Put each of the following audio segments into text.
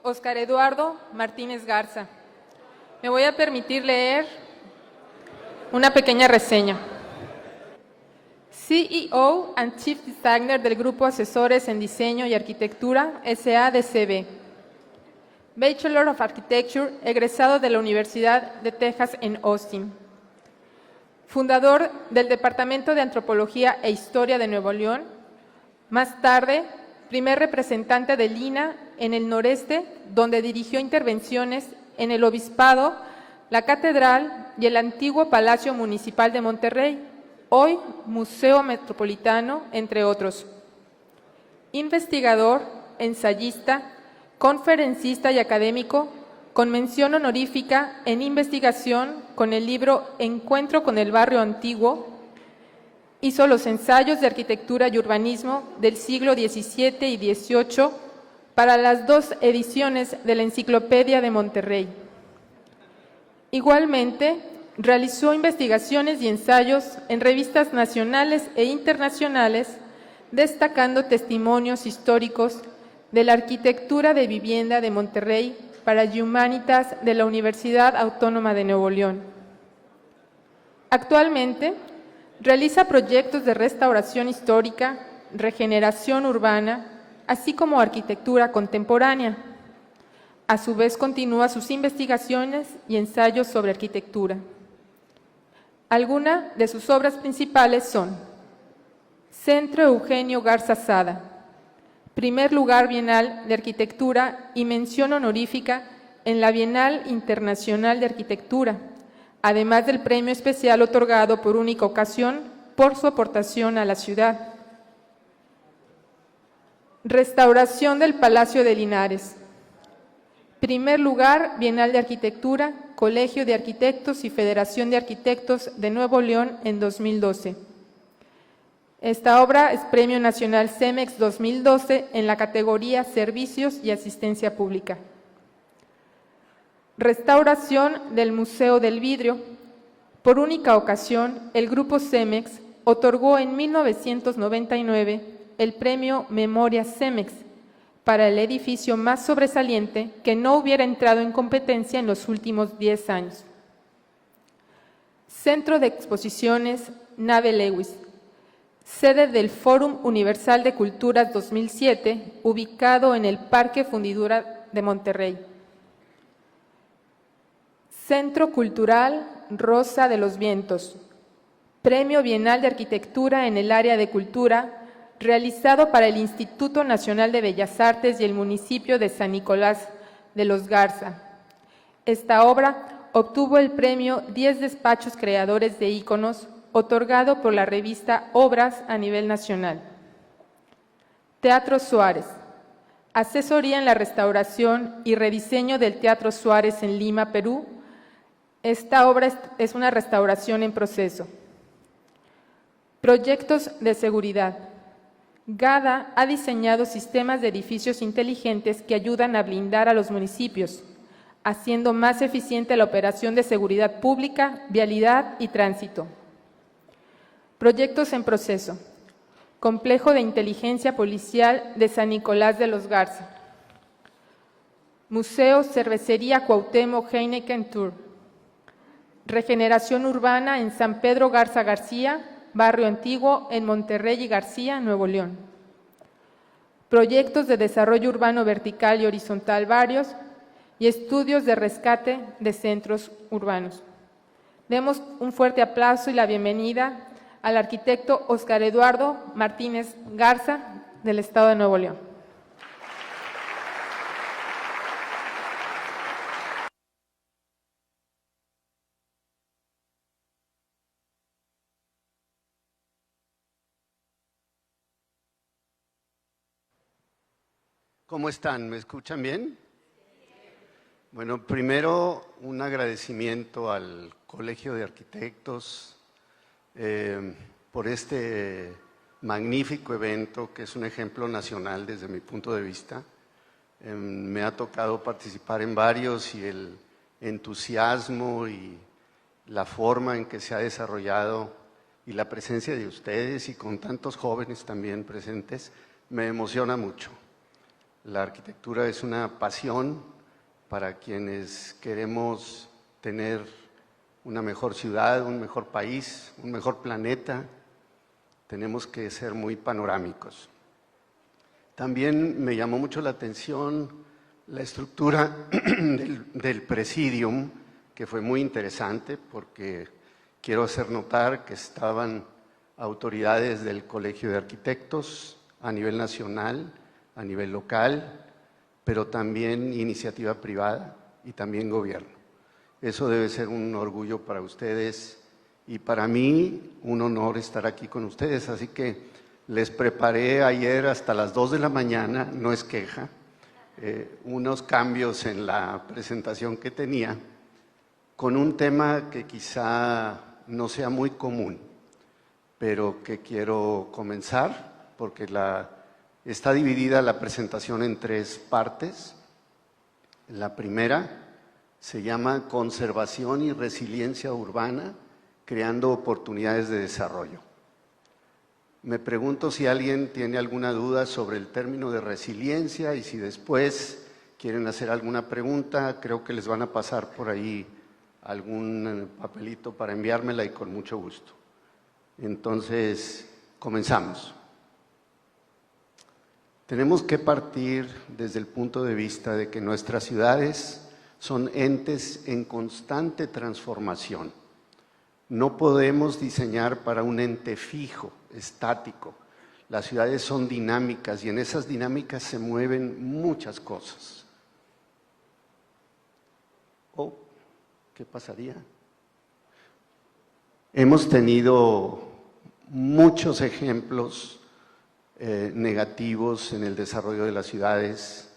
Oscar Eduardo Martínez Garza. Me voy a permitir leer una pequeña reseña. CEO and Chief Designer del Grupo Asesores en Diseño y Arquitectura SADCB. Bachelor of Architecture, egresado de la Universidad de Texas en Austin. Fundador del Departamento de Antropología e Historia de Nuevo León. Más tarde, primer representante del INAH en el noreste, donde dirigió intervenciones en el Obispado, la Catedral y el antiguo Palacio Municipal de Monterrey, hoy Museo Metropolitano, entre otros. Investigador, ensayista, conferencista y académico, con mención honorífica en investigación con el libro Encuentro con el Barrio Antiguo. Hizo los ensayos de arquitectura y urbanismo del siglo XVII y XVIII para las 2 ediciones de la Enciclopedia de Monterrey. Igualmente, realizó investigaciones y ensayos en revistas nacionales e internacionales, destacando testimonios históricos de la arquitectura de vivienda de Monterrey para Humanitas de la Universidad Autónoma de Nuevo León. Actualmente, realiza proyectos de restauración histórica, regeneración urbana, así como arquitectura contemporánea. A su vez, continúa sus investigaciones y ensayos sobre arquitectura. Algunas de sus obras principales son Centro Eugenio Garza Sada, primer lugar Bienal de Arquitectura y mención honorífica en la Bienal Internacional de Arquitectura, además del premio especial otorgado por única ocasión por su aportación a la ciudad. Restauración del Palacio de Linares. Primer lugar, Bienal de Arquitectura, Colegio de Arquitectos y Federación de Arquitectos de Nuevo León en 2012. Esta obra es Premio Nacional CEMEX 2012 en la categoría Servicios y Asistencia Pública. Restauración del Museo del Vidrio. Por única ocasión, el Grupo CEMEX otorgó en 1999 el premio Memoria CEMEX para el edificio más sobresaliente que no hubiera entrado en competencia en los últimos 10 años. Centro de Exposiciones Nave Lewis, sede del Fórum Universal de Culturas 2007, ubicado en el Parque Fundidora de Monterrey. Centro Cultural Rosa de los Vientos, Premio Bienal de Arquitectura en el área de cultura, realizado para el Instituto Nacional de Bellas Artes y el municipio de San Nicolás de los Garza. Esta obra obtuvo el premio 10 Despachos Creadores de Íconos, otorgado por la revista Obras a nivel nacional. Teatro Suárez. Asesoría en la restauración y rediseño del Teatro Suárez en Lima, Perú. Esta obra es una restauración en proceso. Proyectos de seguridad. GADA ha diseñado sistemas de edificios inteligentes que ayudan a blindar a los municipios, haciendo más eficiente la operación de seguridad pública, vialidad y tránsito. Proyectos en proceso. Complejo de Inteligencia Policial de San Nicolás de los Garza. Museo Cervecería Cuauhtémoc Heineken Tour. Regeneración urbana en San Pedro Garza García, Barrio Antiguo, en Monterrey y García, Nuevo León. Proyectos de desarrollo urbano vertical y horizontal varios y estudios de rescate de centros urbanos. Demos un fuerte aplauso y la bienvenida al arquitecto Óscar Eduardo Martínez Garza, del Estado de Nuevo León. ¿Cómo están? ¿Me escuchan bien? Bueno, primero un agradecimiento al Colegio de Arquitectos por este magnífico evento que es un ejemplo nacional desde mi punto de vista. Me ha tocado participar en varios y el entusiasmo y la forma en que se ha desarrollado y la presencia de ustedes y con tantos jóvenes también presentes me emociona mucho. La arquitectura es una pasión para quienes queremos tener una mejor ciudad, un mejor país, un mejor planeta. Tenemos que ser muy panorámicos. También me llamó mucho la atención la estructura del Presidium, que fue muy interesante porque quiero hacer notar que estaban autoridades del Colegio de Arquitectos a nivel nacional, a nivel local, pero también iniciativa privada y también gobierno. Eso debe ser un orgullo para ustedes y para mí un honor estar aquí con ustedes. Así que les preparé ayer hasta las 2 de la mañana, no es queja, unos cambios en la presentación que tenía con un tema que quizá no sea muy común, pero que quiero comenzar porque está dividida la presentación en 3 partes. La primera se llama Conservación y Resiliencia Urbana, creando oportunidades de desarrollo. Me pregunto si alguien tiene alguna duda sobre el término de resiliencia y si después quieren hacer alguna pregunta, creo que les van a pasar por ahí algún papelito para enviármela y con mucho gusto. Entonces, comenzamos. Tenemos que partir desde el punto de vista de que nuestras ciudades son entes en constante transformación. No podemos diseñar para un ente fijo, estático. Las ciudades son dinámicas y en esas dinámicas se mueven muchas cosas. ¿Qué pasaría? Hemos tenido muchos ejemplos negativos en el desarrollo de las ciudades,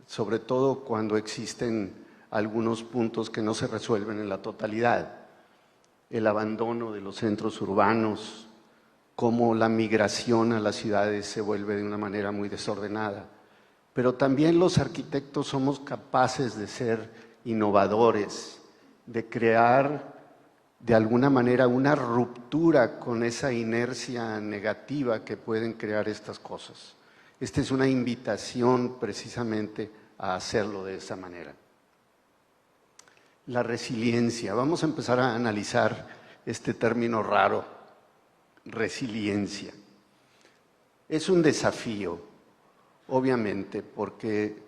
sobre todo cuando existen algunos puntos que no se resuelven en la totalidad. El abandono de los centros urbanos, cómo la migración a las ciudades se vuelve de una manera muy desordenada. Pero también los arquitectos somos capaces de ser innovadores, de crear de alguna manera una ruptura con esa inercia negativa que pueden crear estas cosas. Esta es una invitación precisamente a hacerlo de esa manera. La resiliencia. Vamos a empezar a analizar este término raro, resiliencia. Es un desafío, obviamente, porque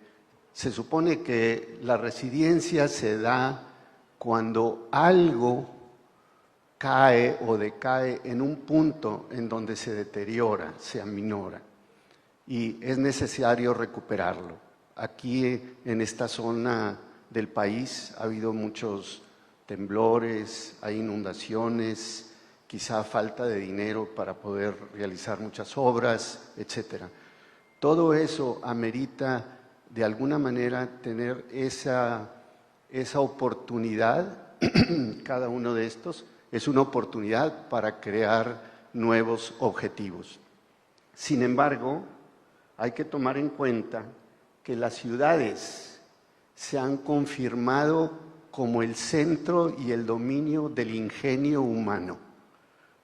se supone que la resiliencia se da cuando algo cae o decae en un punto en donde se deteriora, se aminora y es necesario recuperarlo. Aquí en esta zona del país. Ha habido muchos temblores, hay inundaciones, quizá falta de dinero para poder realizar muchas obras, etcétera. Todo eso amerita de alguna manera tener esa oportunidad. Cada uno de estos es una oportunidad para crear nuevos objetivos. Sin embargo, hay que tomar en cuenta que las ciudades se han confirmado como el centro y el dominio del ingenio humano.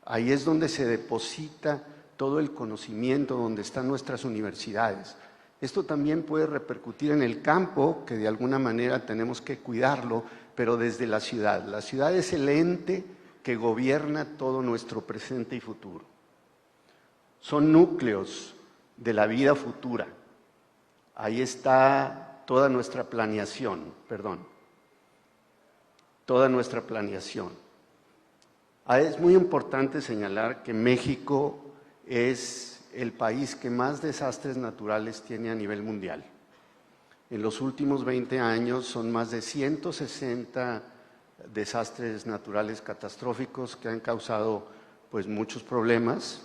Ahí es donde se deposita todo el conocimiento, donde están nuestras universidades. Esto también puede repercutir en el campo, que de alguna manera tenemos que cuidarlo, pero desde la ciudad. La ciudad es el ente que gobierna todo nuestro presente y futuro. Son núcleos de la vida futura. Ahí está toda nuestra planeación, toda nuestra planeación. Es muy importante señalar que México es el país que más desastres naturales tiene a nivel mundial. En los últimos 20 años son más de 160 desastres naturales catastróficos que han causado pues muchos problemas.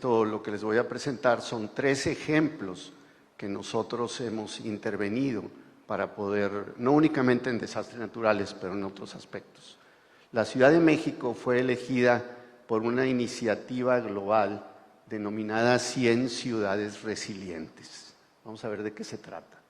Lo que les voy a presentar son 3 ejemplos que nosotros hemos intervenido para poder, no únicamente en desastres naturales, pero en otros aspectos. La Ciudad de México fue elegida por una iniciativa global denominada 100 ciudades resilientes. Vamos a ver de qué se trata.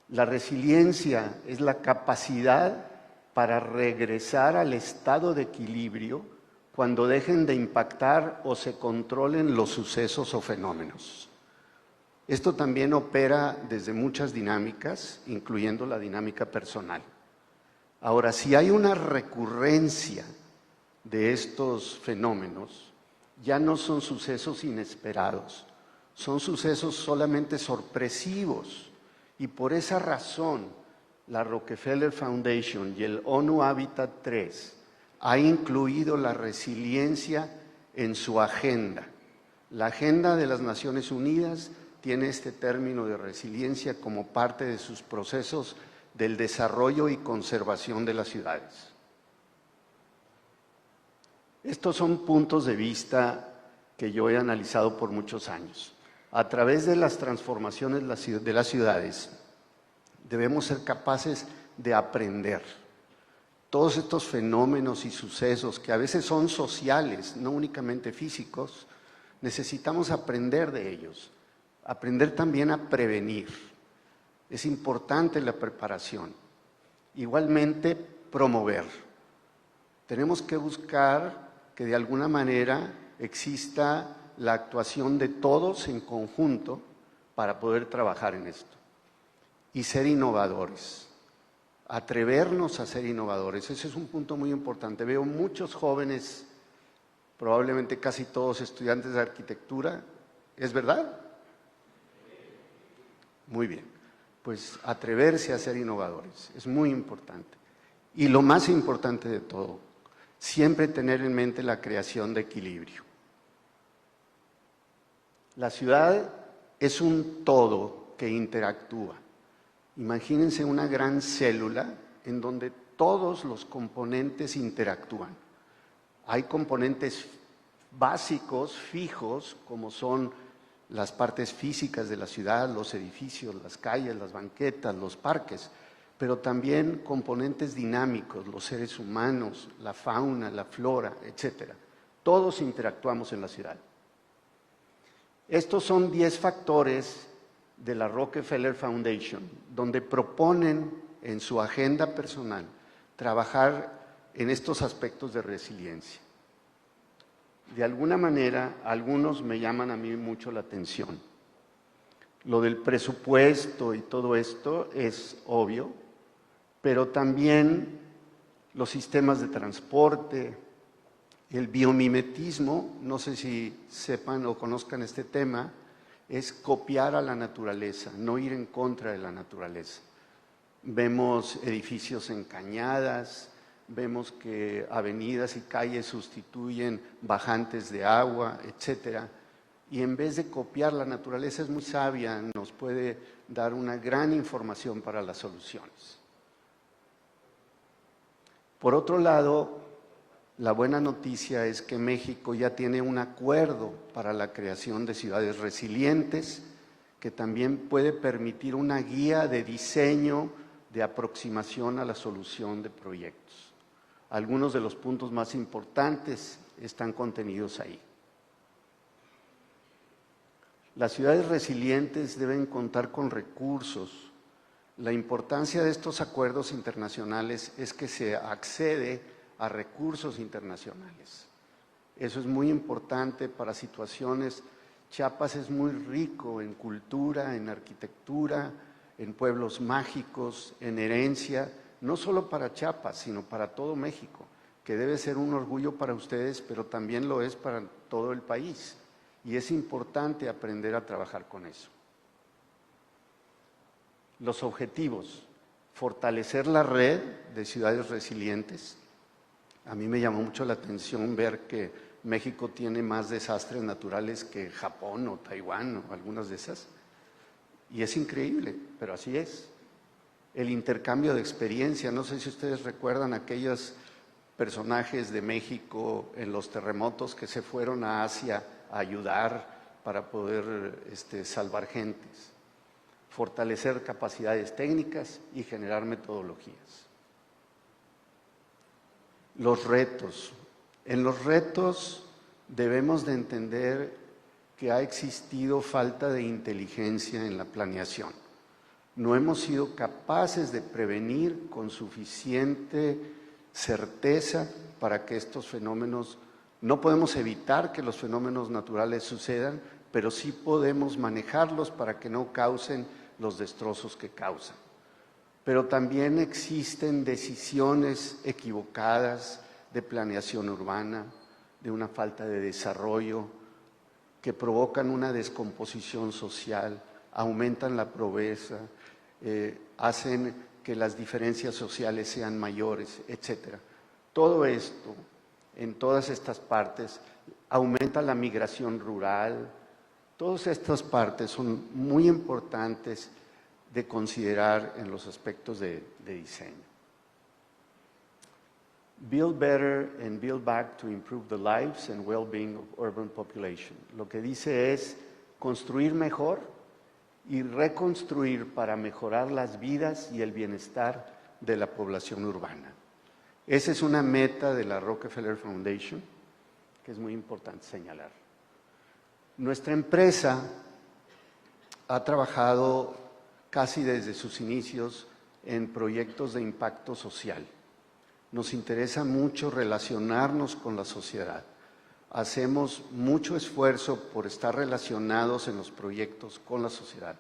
La resiliencia es la capacidad para regresar al estado de equilibrio cuando dejen de impactar o se controlen los sucesos o fenómenos. Esto también opera desde muchas dinámicas, incluyendo la dinámica personal. Ahora, si hay una recurrencia de estos fenómenos, ya no son sucesos inesperados, son sucesos solamente sorpresivos. Y por esa razón, la Rockefeller Foundation y el ONU Habitat 3 ha incluido la resiliencia en su agenda. La agenda de las Naciones Unidas tiene este término de resiliencia como parte de sus procesos del desarrollo y conservación de las ciudades. Estos son puntos de vista que yo he analizado por muchos años. A través de las transformaciones de las ciudades, debemos ser capaces de aprender. Todos estos fenómenos y sucesos que a veces son sociales, no únicamente físicos, necesitamos aprender de ellos, aprender también a prevenir. Es importante la preparación. Igualmente, promover. Tenemos que buscar que de alguna manera exista la actuación de todos en conjunto para poder trabajar en esto. Y ser innovadores, atrevernos a ser innovadores. Ese es un punto muy importante. Veo muchos jóvenes, probablemente casi todos estudiantes de arquitectura. ¿Es verdad? Muy bien. Pues atreverse a ser innovadores es muy importante. Y lo más importante de todo, siempre tener en mente la creación de equilibrio. La ciudad es un todo que interactúa. Imagínense una gran célula en donde todos los componentes interactúan. Hay componentes básicos, fijos, como son las partes físicas de la ciudad, los edificios, las calles, las banquetas, los parques, pero también componentes dinámicos, los seres humanos, la fauna, la flora, etc. Todos interactuamos en la ciudad. Estos son 10 factores de la Rockefeller Foundation, donde proponen en su agenda personal trabajar en estos aspectos de resiliencia. De alguna manera, algunos me llaman a mí mucho la atención. Lo del presupuesto y todo esto es obvio, pero también los sistemas de transporte, el biomimetismo, no sé si sepan o conozcan este tema, es copiar a la naturaleza, no ir en contra de la naturaleza. Vemos edificios en cañadas, vemos que avenidas y calles sustituyen bajantes de agua, etcétera. y en vez de copiar, la naturaleza es muy sabia, nos puede dar una gran información para las soluciones. Por otro lado, la buena noticia es que México ya tiene un acuerdo para la creación de ciudades resilientes, que también puede permitir una guía de diseño de aproximación a la solución de proyectos. Algunos de los puntos más importantes están contenidos ahí. Las ciudades resilientes deben contar con recursos. La importancia de estos acuerdos internacionales es que se accede a recursos internacionales. Eso es muy importante para situaciones. Chiapas es muy rico en cultura, en arquitectura, en pueblos mágicos, en herencia, no solo para Chiapas, sino para todo México, que debe ser un orgullo para ustedes, pero también lo es para todo el país. Y es importante aprender a trabajar con eso. Los objetivos: fortalecer la red de ciudades resilientes. A mí me llamó mucho la atención ver que México tiene más desastres naturales que Japón o Taiwán o algunas de esas. Y es increíble, pero así es. El intercambio de experiencia, no sé si ustedes recuerdan aquellos personajes de México en los terremotos que se fueron a Asia a ayudar para poder salvar gentes. Fortalecer capacidades técnicas y generar metodologías. Los retos. En los retos debemos de entender que ha existido falta de inteligencia en la planeación. No hemos sido capaces de prevenir con suficiente certeza para que estos fenómenos, no podemos evitar que los fenómenos naturales sucedan, pero sí podemos manejarlos para que no causen los destrozos que causan. Pero también existen decisiones equivocadas de planeación urbana, de una falta de desarrollo, que provocan una descomposición social, aumentan la pobreza, hacen que las diferencias sociales sean mayores, etc. Todo esto, en todas estas partes, aumenta la migración rural. Todas estas partes son muy importantes de considerar en los aspectos de diseño. Build better and build back to improve the lives and well-being of urban population. Lo que dice es construir mejor y reconstruir para mejorar las vidas y el bienestar de la población urbana. Esa es una meta de la Rockefeller Foundation, que es muy importante señalar. Nuestra empresa ha trabajado casi desde sus inicios en proyectos de impacto social. Nos interesa mucho relacionarnos con la sociedad. Hacemos mucho esfuerzo por estar relacionados en los proyectos con la sociedad.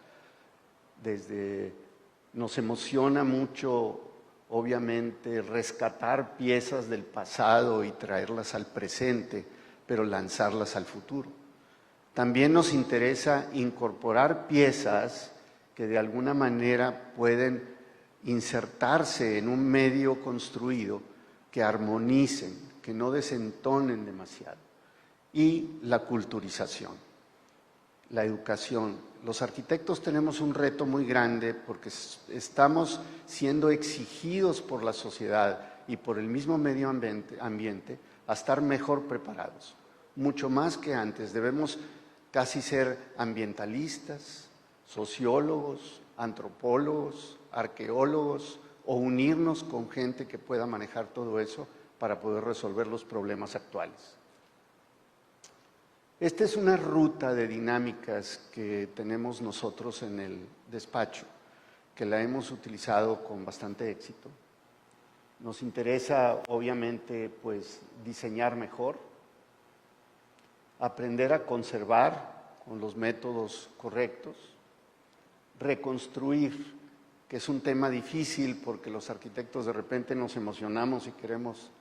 Nos emociona mucho, obviamente, rescatar piezas del pasado y traerlas al presente, pero lanzarlas al futuro. También nos interesa incorporar piezas que de alguna manera pueden insertarse en un medio construido, que armonicen, que no desentonen demasiado. Y la culturización, la educación. Los arquitectos tenemos un reto muy grande porque estamos siendo exigidos por la sociedad y por el mismo medio ambiente a estar mejor preparados. Mucho más que antes. Debemos casi ser ambientalistas, sociólogos, antropólogos, arqueólogos, o unirnos con gente que pueda manejar todo eso para poder resolver los problemas actuales. Esta es una ruta de dinámicas que tenemos nosotros en el despacho, que la hemos utilizado con bastante éxito. Nos interesa, obviamente, pues, diseñar mejor, aprender a conservar con los métodos correctos, reconstruir, que es un tema difícil porque los arquitectos de repente nos emocionamos y queremos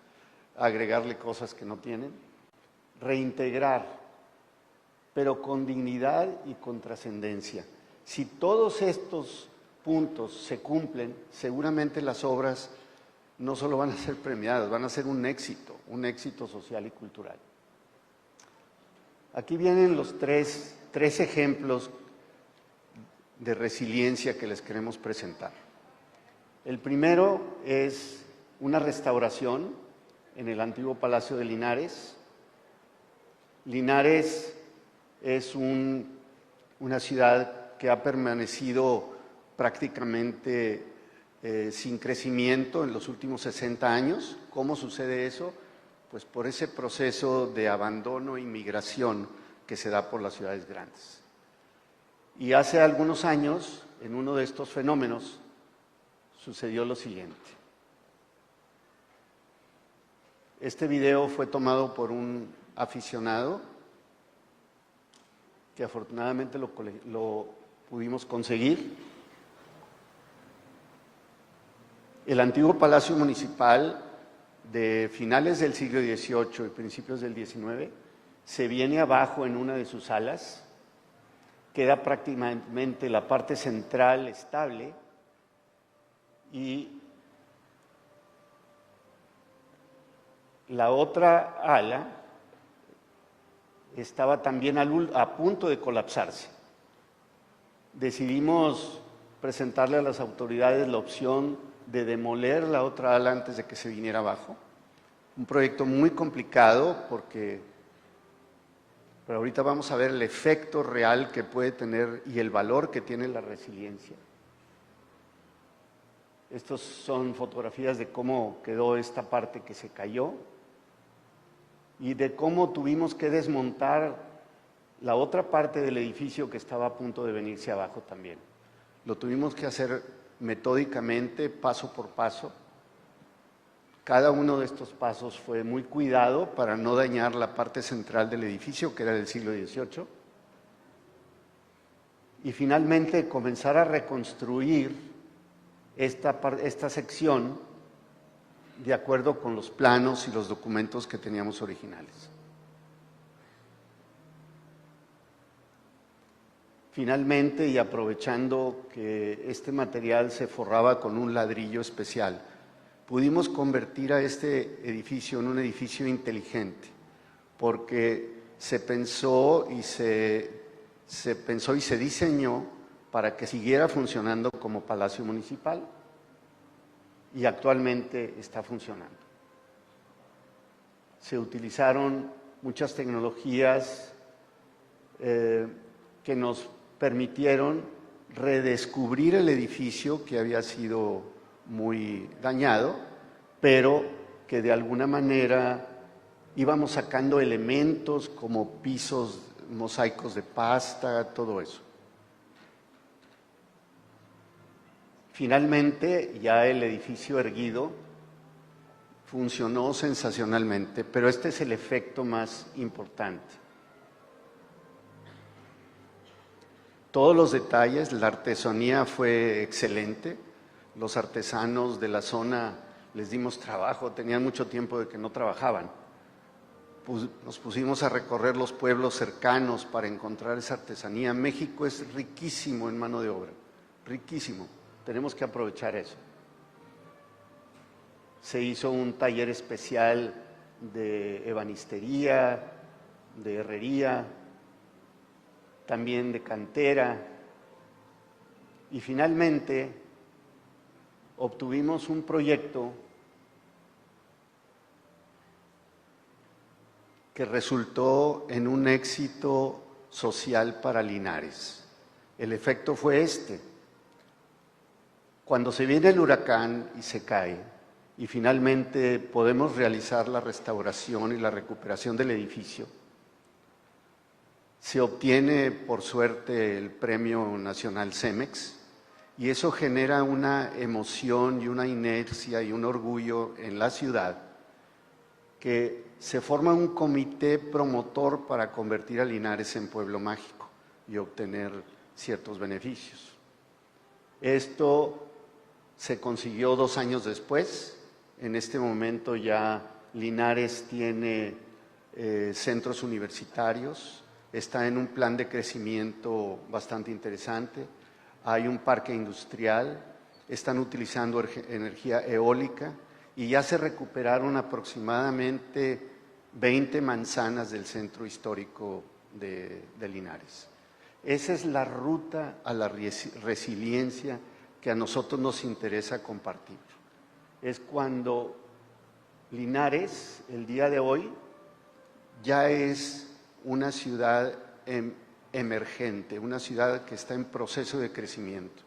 agregarle cosas que no tienen, reintegrar, pero con dignidad y con trascendencia. Si todos estos puntos se cumplen, seguramente las obras no solo van a ser premiadas, van a ser un éxito social y cultural. Aquí vienen los tres ejemplos de resiliencia que les queremos presentar. El primero es una restauración en el antiguo Palacio de Linares. Linares es una ciudad que ha permanecido prácticamente sin crecimiento en los últimos 60 años. ¿Cómo sucede eso? Pues por ese proceso de abandono e inmigración que se da por las ciudades grandes. Y hace algunos años, en uno de estos fenómenos, sucedió lo siguiente. Este video fue tomado por un aficionado que afortunadamente lo pudimos conseguir. El antiguo Palacio Municipal de finales del siglo XVIII y principios del XIX se viene abajo en una de sus alas, queda prácticamente la parte central estable y la otra ala estaba también a punto de colapsarse. Decidimos presentarle a las autoridades la opción de demoler la otra ala antes de que se viniera abajo. Un proyecto muy complicado pero ahorita vamos a ver el efecto real que puede tener y el valor que tiene la resiliencia. Estas son fotografías de cómo quedó esta parte que se cayó y de cómo tuvimos que desmontar la otra parte del edificio que estaba a punto de venirse abajo también. Lo tuvimos que hacer metódicamente, paso por paso. Cada uno de estos pasos fue muy cuidado para no dañar la parte central del edificio, que era del siglo XVIII. Y finalmente comenzar a reconstruir esta sección de acuerdo con los planos y los documentos que teníamos originales. Finalmente, y aprovechando que este material se forraba con un ladrillo especial, pudimos convertir a este edificio en un edificio inteligente, porque se pensó y se diseñó para que siguiera funcionando como Palacio Municipal y actualmente está funcionando. Se utilizaron muchas tecnologías que nos permitieron redescubrir el edificio que había sido muy dañado, pero que de alguna manera íbamos sacando elementos como pisos, mosaicos de pasta, todo eso. Finalmente, ya el edificio erguido funcionó sensacionalmente, pero este es el efecto más importante. Todos los detalles, la artesanía fue excelente. Los artesanos de la zona les dimos trabajo, tenían mucho tiempo de que no trabajaban. Nos pusimos a recorrer los pueblos cercanos para encontrar esa artesanía. México es riquísimo en mano de obra, riquísimo. Tenemos que aprovechar eso. Se hizo un taller especial de ebanistería, de herrería, también de cantera, y finalmente obtuvimos un proyecto que resultó en un éxito social para Linares. El efecto fue este. Cuando se viene el huracán y se cae, y finalmente podemos realizar la restauración y la recuperación del edificio, se obtiene, por suerte, el Premio Nacional CEMEX, y eso genera una emoción y una inercia y un orgullo en la ciudad, que se forma un comité promotor para convertir a Linares en pueblo mágico y obtener ciertos beneficios. Esto se consiguió 2 años después. En este momento ya Linares tiene centros universitarios, está en un plan de crecimiento bastante interesante, hay un parque industrial, están utilizando energía eólica y ya se recuperaron aproximadamente 20 manzanas del centro histórico de Linares. Esa es la ruta a la resiliencia que a nosotros nos interesa compartir. Es cuando Linares, el día de hoy, ya es una ciudad emergente, una ciudad que está en proceso de crecimiento.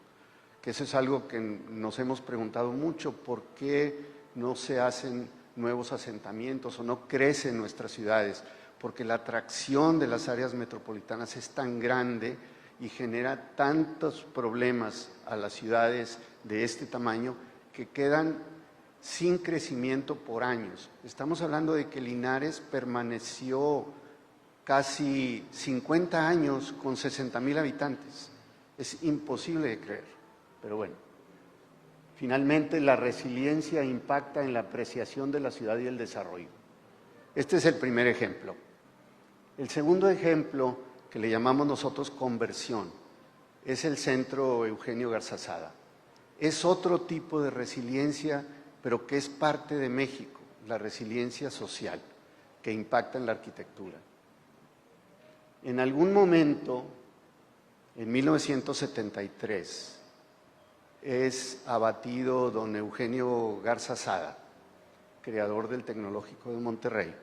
Que eso es algo que nos hemos preguntado mucho, ¿por qué no se hacen nuevos asentamientos o no crecen nuestras ciudades? Porque la atracción de las áreas metropolitanas es tan grande y genera tantos problemas a las ciudades de este tamaño que quedan sin crecimiento por años. Estamos hablando de que Linares permaneció casi 50 años con 60,000 habitantes. Es imposible de creer, pero bueno. Finalmente, la resiliencia impacta en la apreciación de la ciudad y el desarrollo. Este es el primer ejemplo. El segundo ejemplo, que le llamamos nosotros conversión, es el Centro Eugenio Garzazada. Es otro tipo de resiliencia, pero que es parte de México, la resiliencia social, que impacta en la arquitectura. En algún momento, en 1973, es abatido don Eugenio Garzazada, creador del Tecnológico de Monterrey,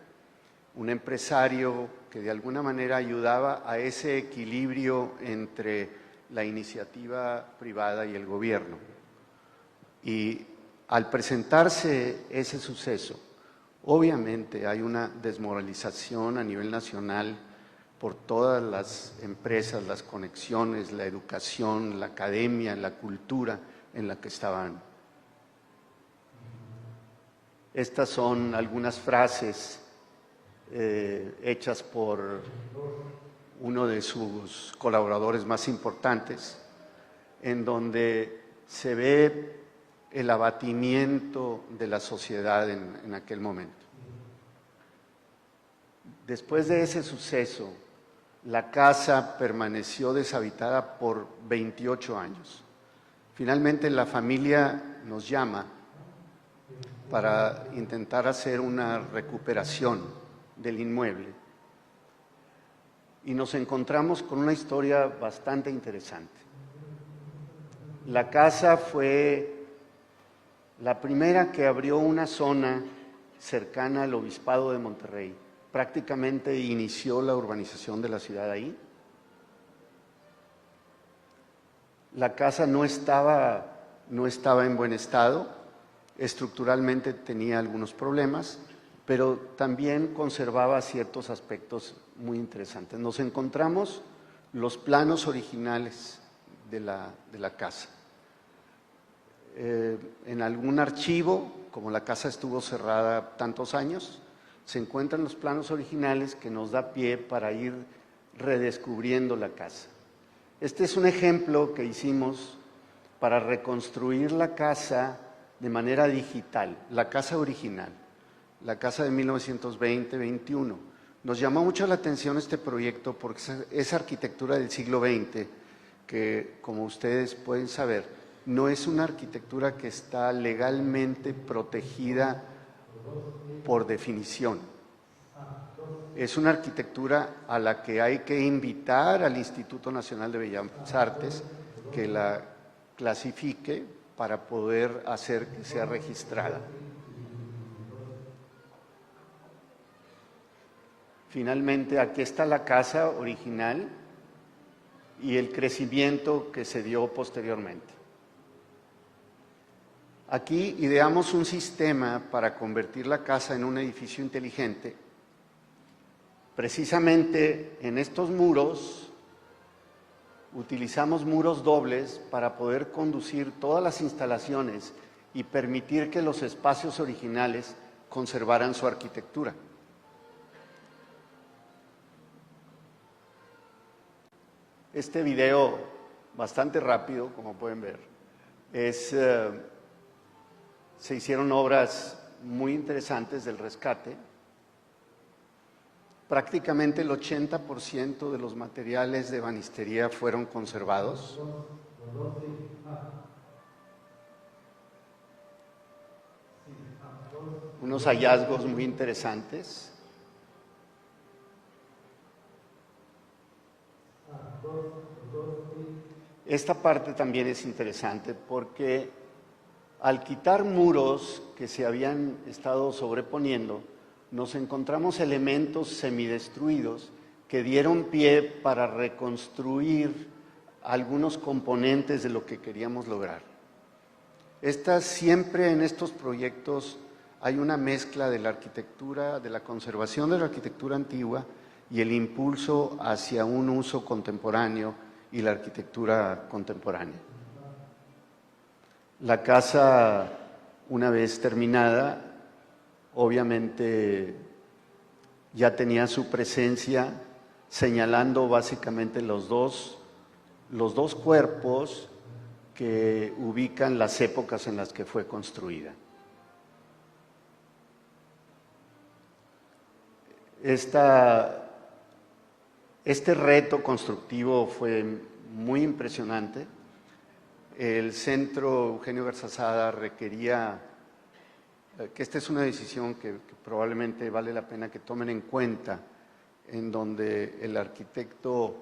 un empresario que de alguna manera ayudaba a ese equilibrio entre la iniciativa privada y el gobierno. Y al presentarse ese suceso, obviamente hay una desmoralización a nivel nacional por todas las empresas, las conexiones, la educación, la academia, la cultura en la que estaban. Estas son algunas frases hechas por uno de sus colaboradores más importantes, en donde se ve el abatimiento de la sociedad en aquel momento. Después de ese suceso, la casa permaneció deshabitada por 28 años. Finalmente la familia nos llama para intentar hacer una recuperación del inmueble y nos encontramos con una historia bastante interesante. La casa fue la primera que abrió una zona cercana al Obispado de Monterrey. Prácticamente inició la urbanización de la ciudad ahí. La casa no estaba en buen estado, estructuralmente tenía algunos problemas, pero también conservaba ciertos aspectos muy interesantes. Nos encontramos los planos originales de la casa. En algún archivo, como la casa estuvo cerrada tantos años, se encuentran los planos originales que nos da pie para ir redescubriendo la casa. Este es un ejemplo que hicimos para reconstruir la casa de manera digital, la casa original, la casa de 1920-21. Nos llamó mucho la atención este proyecto porque esa arquitectura del siglo XX, que como ustedes pueden saber, no es una arquitectura que está legalmente protegida por definición. Es una arquitectura a la que hay que invitar al Instituto Nacional de Bellas Artes que la clasifique para poder hacer que sea registrada. Finalmente, aquí está la casa original y el crecimiento que se dio posteriormente. Aquí ideamos un sistema para convertir la casa en un edificio inteligente. Precisamente en estos muros utilizamos muros dobles para poder conducir todas las instalaciones y permitir que los espacios originales conservaran su arquitectura. Este video, bastante rápido, como pueden ver, se hicieron obras muy interesantes del rescate. Prácticamente el 80% de los materiales de ebanistería fueron conservados. Unos hallazgos muy interesantes. Esta parte también es interesante porque al quitar muros que se habían estado sobreponiendo, nos encontramos elementos semidestruidos que dieron pie para reconstruir algunos componentes de lo que queríamos lograr. Siempre en estos proyectos hay una mezcla de la arquitectura, de la conservación de la arquitectura antigua y el impulso hacia un uso contemporáneo y la arquitectura contemporánea. La casa, una vez terminada, obviamente ya tenía su presencia señalando básicamente los dos cuerpos que ubican las épocas en las que fue construida. Este reto constructivo fue muy impresionante. El Centro Eugenio Garzazada requería, que esta es una decisión que probablemente vale la pena que tomen en cuenta, en donde el arquitecto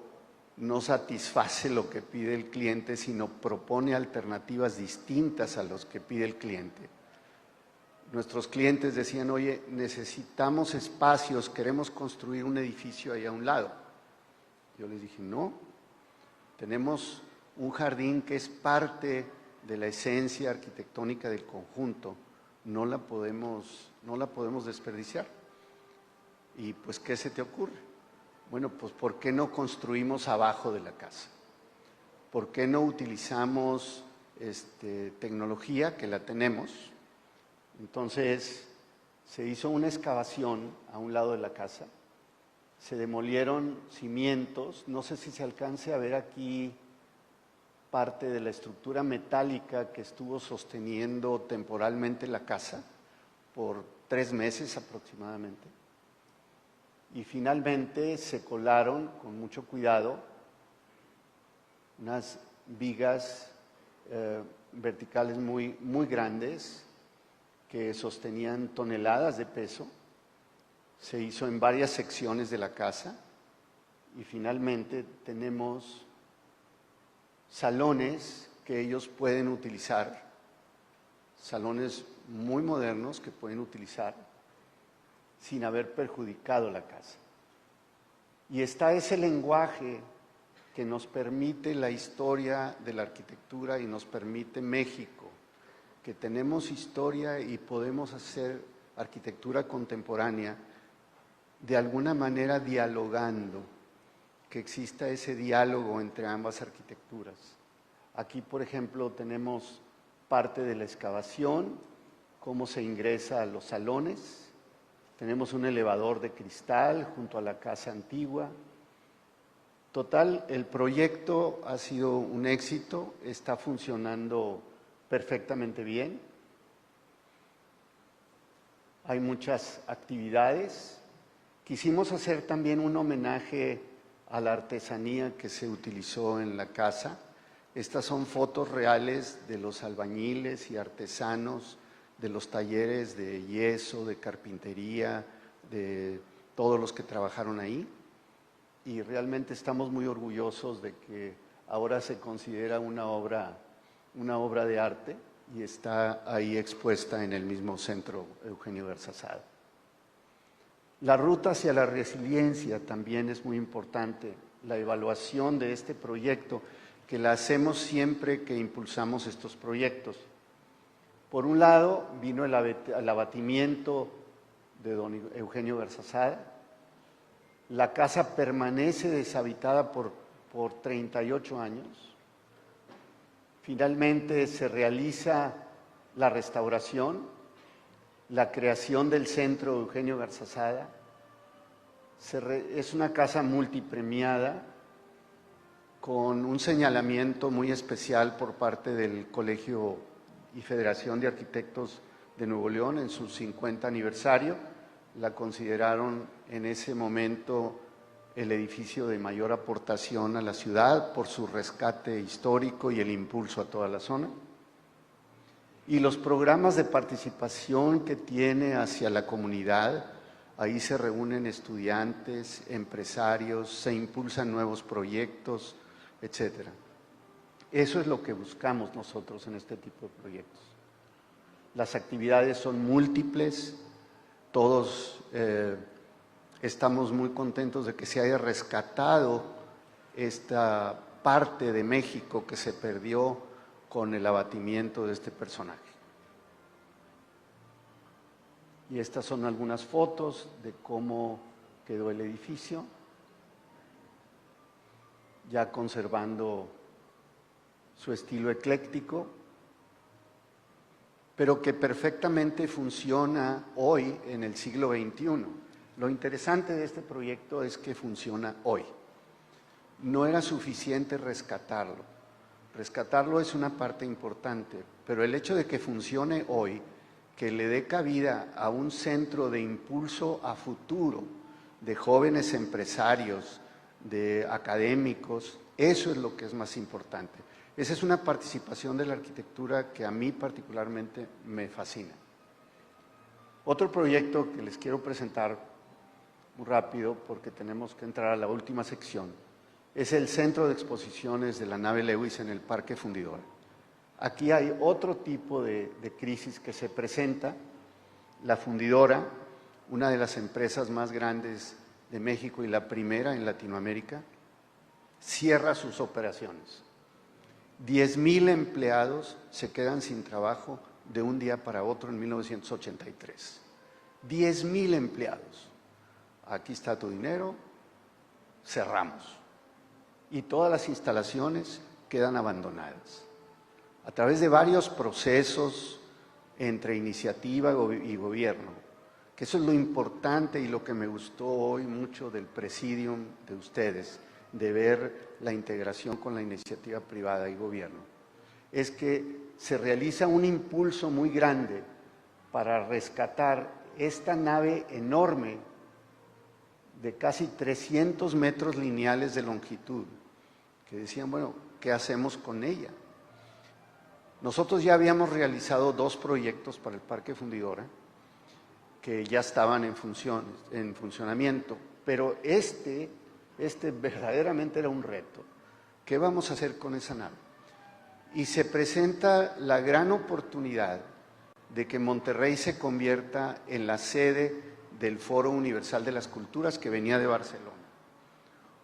no satisface lo que pide el cliente, sino propone alternativas distintas a los que pide el cliente. Nuestros clientes decían, oye, necesitamos espacios, queremos construir un edificio ahí a un lado. Yo les dije, no, tenemos un jardín que es parte de la esencia arquitectónica del conjunto, no la podemos desperdiciar. Y pues, ¿qué se te ocurre? Bueno, pues, ¿por qué no construimos abajo de la casa? ¿Por qué no utilizamos tecnología que la tenemos? Entonces, se hizo una excavación a un lado de la casa, se demolieron cimientos, no sé si se alcance a ver aquí parte de la estructura metálica que estuvo sosteniendo temporalmente la casa por 3 meses aproximadamente. Y finalmente se colaron con mucho cuidado unas vigas verticales muy, muy grandes que sostenían toneladas de peso. Se hizo en varias secciones de la casa y finalmente tenemos salones que ellos pueden utilizar, salones muy modernos que pueden utilizar sin haber perjudicado la casa. Y está ese lenguaje que nos permite la historia de la arquitectura y nos permite México, que tenemos historia y podemos hacer arquitectura contemporánea de alguna manera dialogando, que exista ese diálogo entre ambas arquitecturas. Aquí, por ejemplo, tenemos parte de la excavación, cómo se ingresa a los salones. Tenemos un elevador de cristal junto a la casa antigua. Total, el proyecto ha sido un éxito, está funcionando perfectamente bien. Hay muchas actividades. Quisimos hacer también un homenaje a la artesanía que se utilizó en la casa. Estas son fotos reales de los albañiles y artesanos, de los talleres de yeso, de carpintería, de todos los que trabajaron ahí. Y realmente estamos muy orgullosos de que ahora se considera una obra de arte y está ahí expuesta en el mismo Centro Eugenio Garzazada. La ruta hacia la resiliencia también es muy importante, la evaluación de este proyecto, que la hacemos siempre que impulsamos estos proyectos. Por un lado, vino el abatimiento de don Eugenio Garzazada. La casa permanece deshabitada por 38 años. Finalmente se realiza la restauración, la creación del Centro Eugenio Garzazada. Es una casa multipremiada con un señalamiento muy especial por parte del Colegio y Federación de Arquitectos de Nuevo León en su 50 aniversario. La consideraron en ese momento el edificio de mayor aportación a la ciudad por su rescate histórico y el impulso a toda la zona. Y los programas de participación que tiene hacia la comunidad, ahí se reúnen estudiantes, empresarios, se impulsan nuevos proyectos, etcétera. Eso es lo que buscamos nosotros en este tipo de proyectos. Las actividades son múltiples, todos estamos muy contentos de que se haya rescatado esta parte de México que se perdió con el abatimiento de este personaje. Y estas son algunas fotos de cómo quedó el edificio, ya conservando su estilo ecléctico, pero que perfectamente funciona hoy en el siglo XXI. Lo interesante de este proyecto es que funciona hoy. No era suficiente rescatarlo. Rescatarlo es una parte importante, pero el hecho de que funcione hoy, que le dé cabida a un centro de impulso a futuro, de jóvenes empresarios, de académicos, eso es lo que es más importante. Esa es una participación de la arquitectura que a mí particularmente me fascina. Otro proyecto que les quiero presentar muy rápido, porque tenemos que entrar a la última sección, es el Centro de Exposiciones de la Nave Lewis en el Parque Fundidora. Aquí hay otro tipo de crisis que se presenta. La Fundidora, una de las empresas más grandes de México y la primera en Latinoamérica, cierra sus operaciones. 10,000 empleados se quedan sin trabajo de un día para otro en 1983. 10,000 empleados. Aquí está tu dinero, cerramos. Y todas las instalaciones quedan abandonadas. A través de varios procesos entre iniciativa y gobierno, que eso es lo importante y lo que me gustó hoy mucho del presidium de ustedes, de ver la integración con la iniciativa privada y gobierno, es que se realiza un impulso muy grande para rescatar esta nave enorme de casi 300 metros lineales de longitud, que decían, bueno, ¿qué hacemos con ella? Nosotros ya habíamos realizado 2 proyectos para el Parque Fundidora, que ya estaban en funcionamiento, pero este verdaderamente era un reto. ¿Qué vamos a hacer con esa nave? Y se presenta la gran oportunidad de que Monterrey se convierta en la sede del Foro Universal de las Culturas que venía de Barcelona.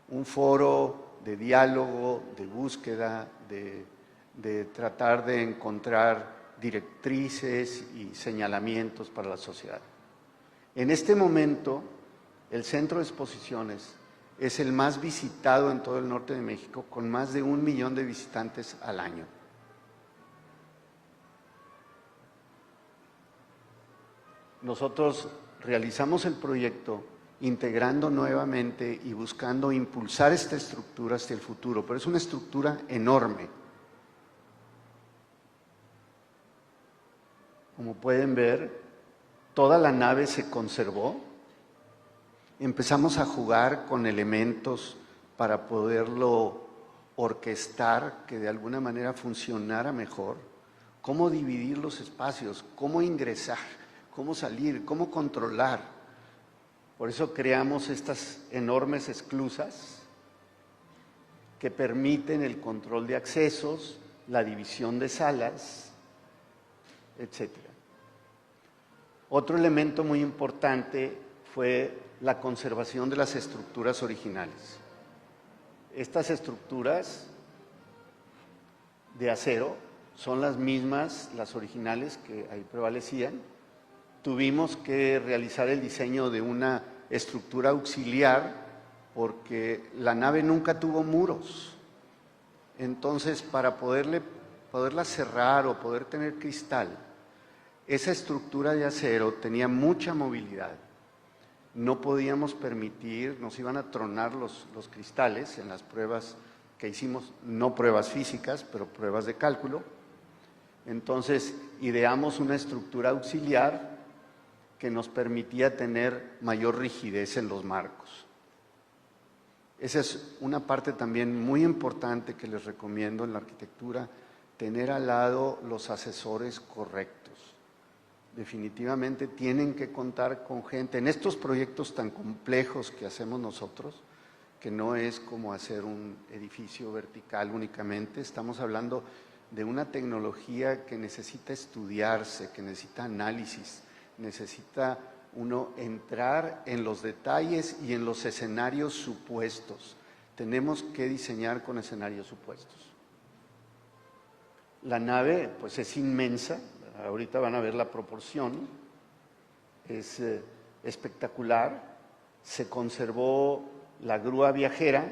Un foro de diálogo, de búsqueda, de tratar de encontrar directrices y señalamientos para la sociedad. En este momento, el Centro de Exposiciones es el más visitado en todo el norte de México, con más de 1 millón de visitantes al año. Nosotros realizamos el proyecto integrando nuevamente y buscando impulsar esta estructura hacia el futuro, pero es una estructura enorme. Como pueden ver, toda la nave se conservó. Empezamos a jugar con elementos para poderlo orquestar, que de alguna manera funcionara mejor. Cómo dividir los espacios, cómo ingresar, cómo salir, cómo controlar. Por eso creamos estas enormes esclusas que permiten el control de accesos, la división de salas, etc. Otro elemento muy importante fue la conservación de las estructuras originales. Estas estructuras de acero son las mismas, las originales que ahí prevalecían. Tuvimos que realizar el diseño de una estructura auxiliar porque la nave nunca tuvo muros. Entonces, para poderla cerrar o poder tener cristal, esa estructura de acero tenía mucha movilidad. No podíamos permitir, nos iban a tronar los cristales en las pruebas que hicimos, no pruebas físicas, pero pruebas de cálculo. Entonces, ideamos una estructura auxiliar que nos permitía tener mayor rigidez en los marcos. Esa es una parte también muy importante que les recomiendo en la arquitectura, tener al lado los asesores correctos. Definitivamente tienen que contar con gente. En estos proyectos tan complejos que hacemos nosotros, que no es como hacer un edificio vertical únicamente, estamos hablando de una tecnología que necesita estudiarse, que necesita análisis, necesita uno entrar en los detalles y en los escenarios supuestos. Tenemos que diseñar con escenarios supuestos. La nave pues es inmensa, ahorita van a ver la proporción, es espectacular, se conservó la grúa viajera,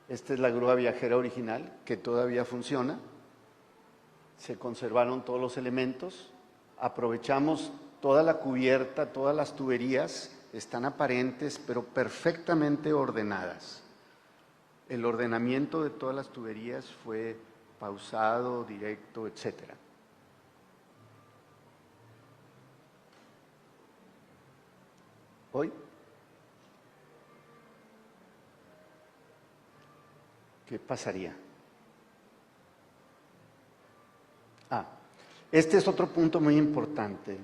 esta es la grúa viajera original que todavía funciona, se conservaron todos los elementos, aprovechamos toda la cubierta, todas las tuberías, están aparentes pero perfectamente ordenadas. El ordenamiento de todas las tuberías fue pausado, directo, etcétera. ¿Hoy? ¿Qué pasaría? Este es otro punto muy importante.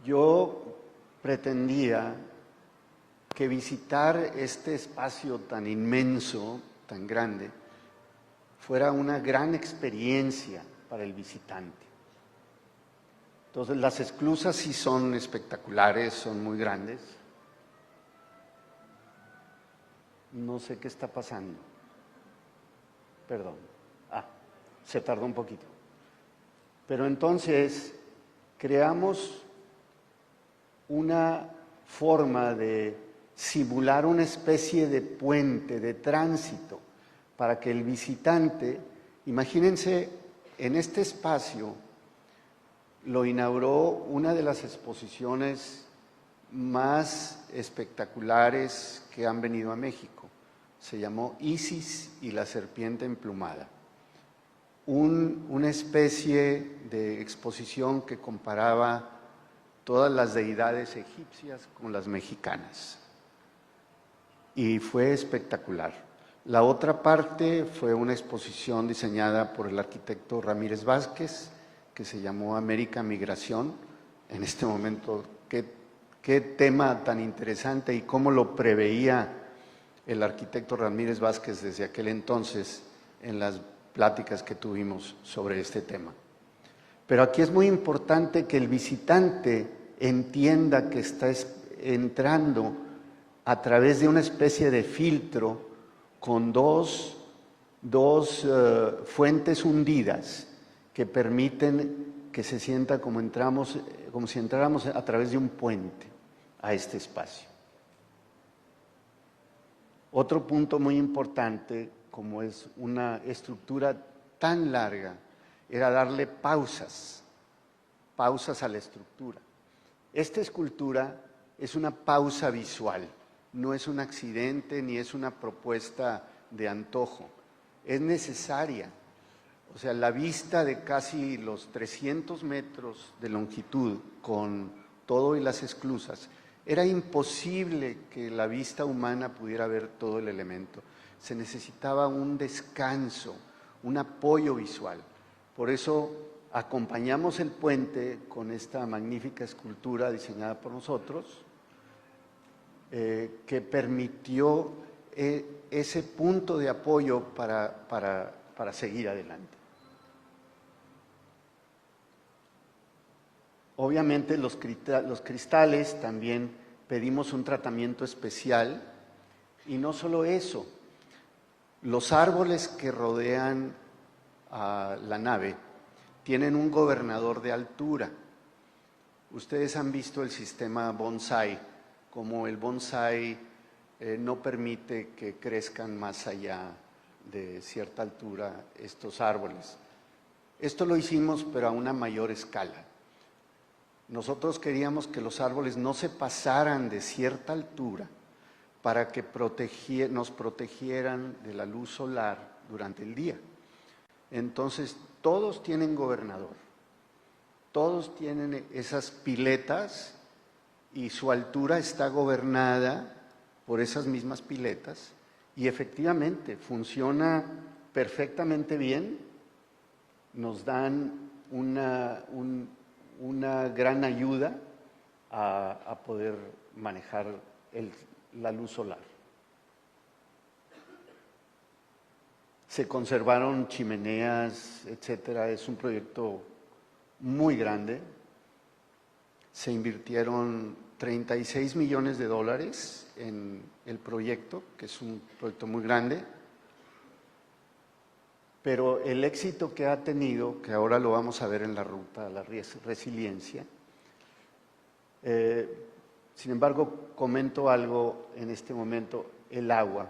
Yo pretendía que visitar este espacio tan inmenso, tan grande, fuera una gran experiencia para el visitante. Entonces, las esclusas sí son espectaculares, son muy grandes. No sé qué está pasando. Perdón. Se tardó un poquito. Pero entonces, creamos una forma de simular una especie de puente, de tránsito, para que el visitante, imagínense, en este espacio lo inauguró una de las exposiciones más espectaculares que han venido a México. Se llamó Isis y la serpiente emplumada. Una especie de exposición que comparaba todas las deidades egipcias con las mexicanas. Y fue espectacular. La otra parte fue una exposición diseñada por el arquitecto Ramírez Vázquez, que se llamó América Migración. En este momento, qué tema tan interesante y cómo lo preveía el arquitecto Ramírez Vázquez desde aquel entonces en las pláticas que tuvimos sobre este tema. Pero aquí es muy importante que el visitante entienda que está entrando a través de una especie de filtro con dos fuentes hundidas que permiten que se sienta como si entráramos a través de un puente a este espacio. Otro punto muy importante, como es una estructura tan larga, era darle pausas a la estructura. Esta escultura es una pausa visual, no es un accidente ni es una propuesta de antojo, es necesaria. O sea, la vista de casi los 300 metros de longitud con todo y las esclusas, era imposible que la vista humana pudiera ver todo el elemento. Se necesitaba un descanso, un apoyo visual. Por eso acompañamos el puente con esta magnífica escultura diseñada por nosotros, que permitió ese punto de apoyo para seguir adelante. Obviamente los cristales también pedimos un tratamiento especial y no solo eso, los árboles que rodean a la nave tienen un gobernador de altura. Ustedes han visto el sistema bonsai, como el bonsai no permite que crezcan más allá de cierta altura estos árboles. Esto lo hicimos pero a una mayor escala. Nosotros queríamos que los árboles no se pasaran de cierta altura para que nos protegieran de la luz solar durante el día. Entonces, todos tienen gobernador, todos tienen esas piletas y su altura está gobernada por esas mismas piletas y efectivamente funciona perfectamente bien, nos dan una gran ayuda a poder manejar la luz solar. Se conservaron chimeneas, etcétera. Es un proyecto muy grande. Se invirtieron 36 millones de dólares en el proyecto, que es un proyecto muy grande. Pero el éxito que ha tenido, que ahora lo vamos a ver en la ruta a la resiliencia, sin embargo, comento algo en este momento, el agua.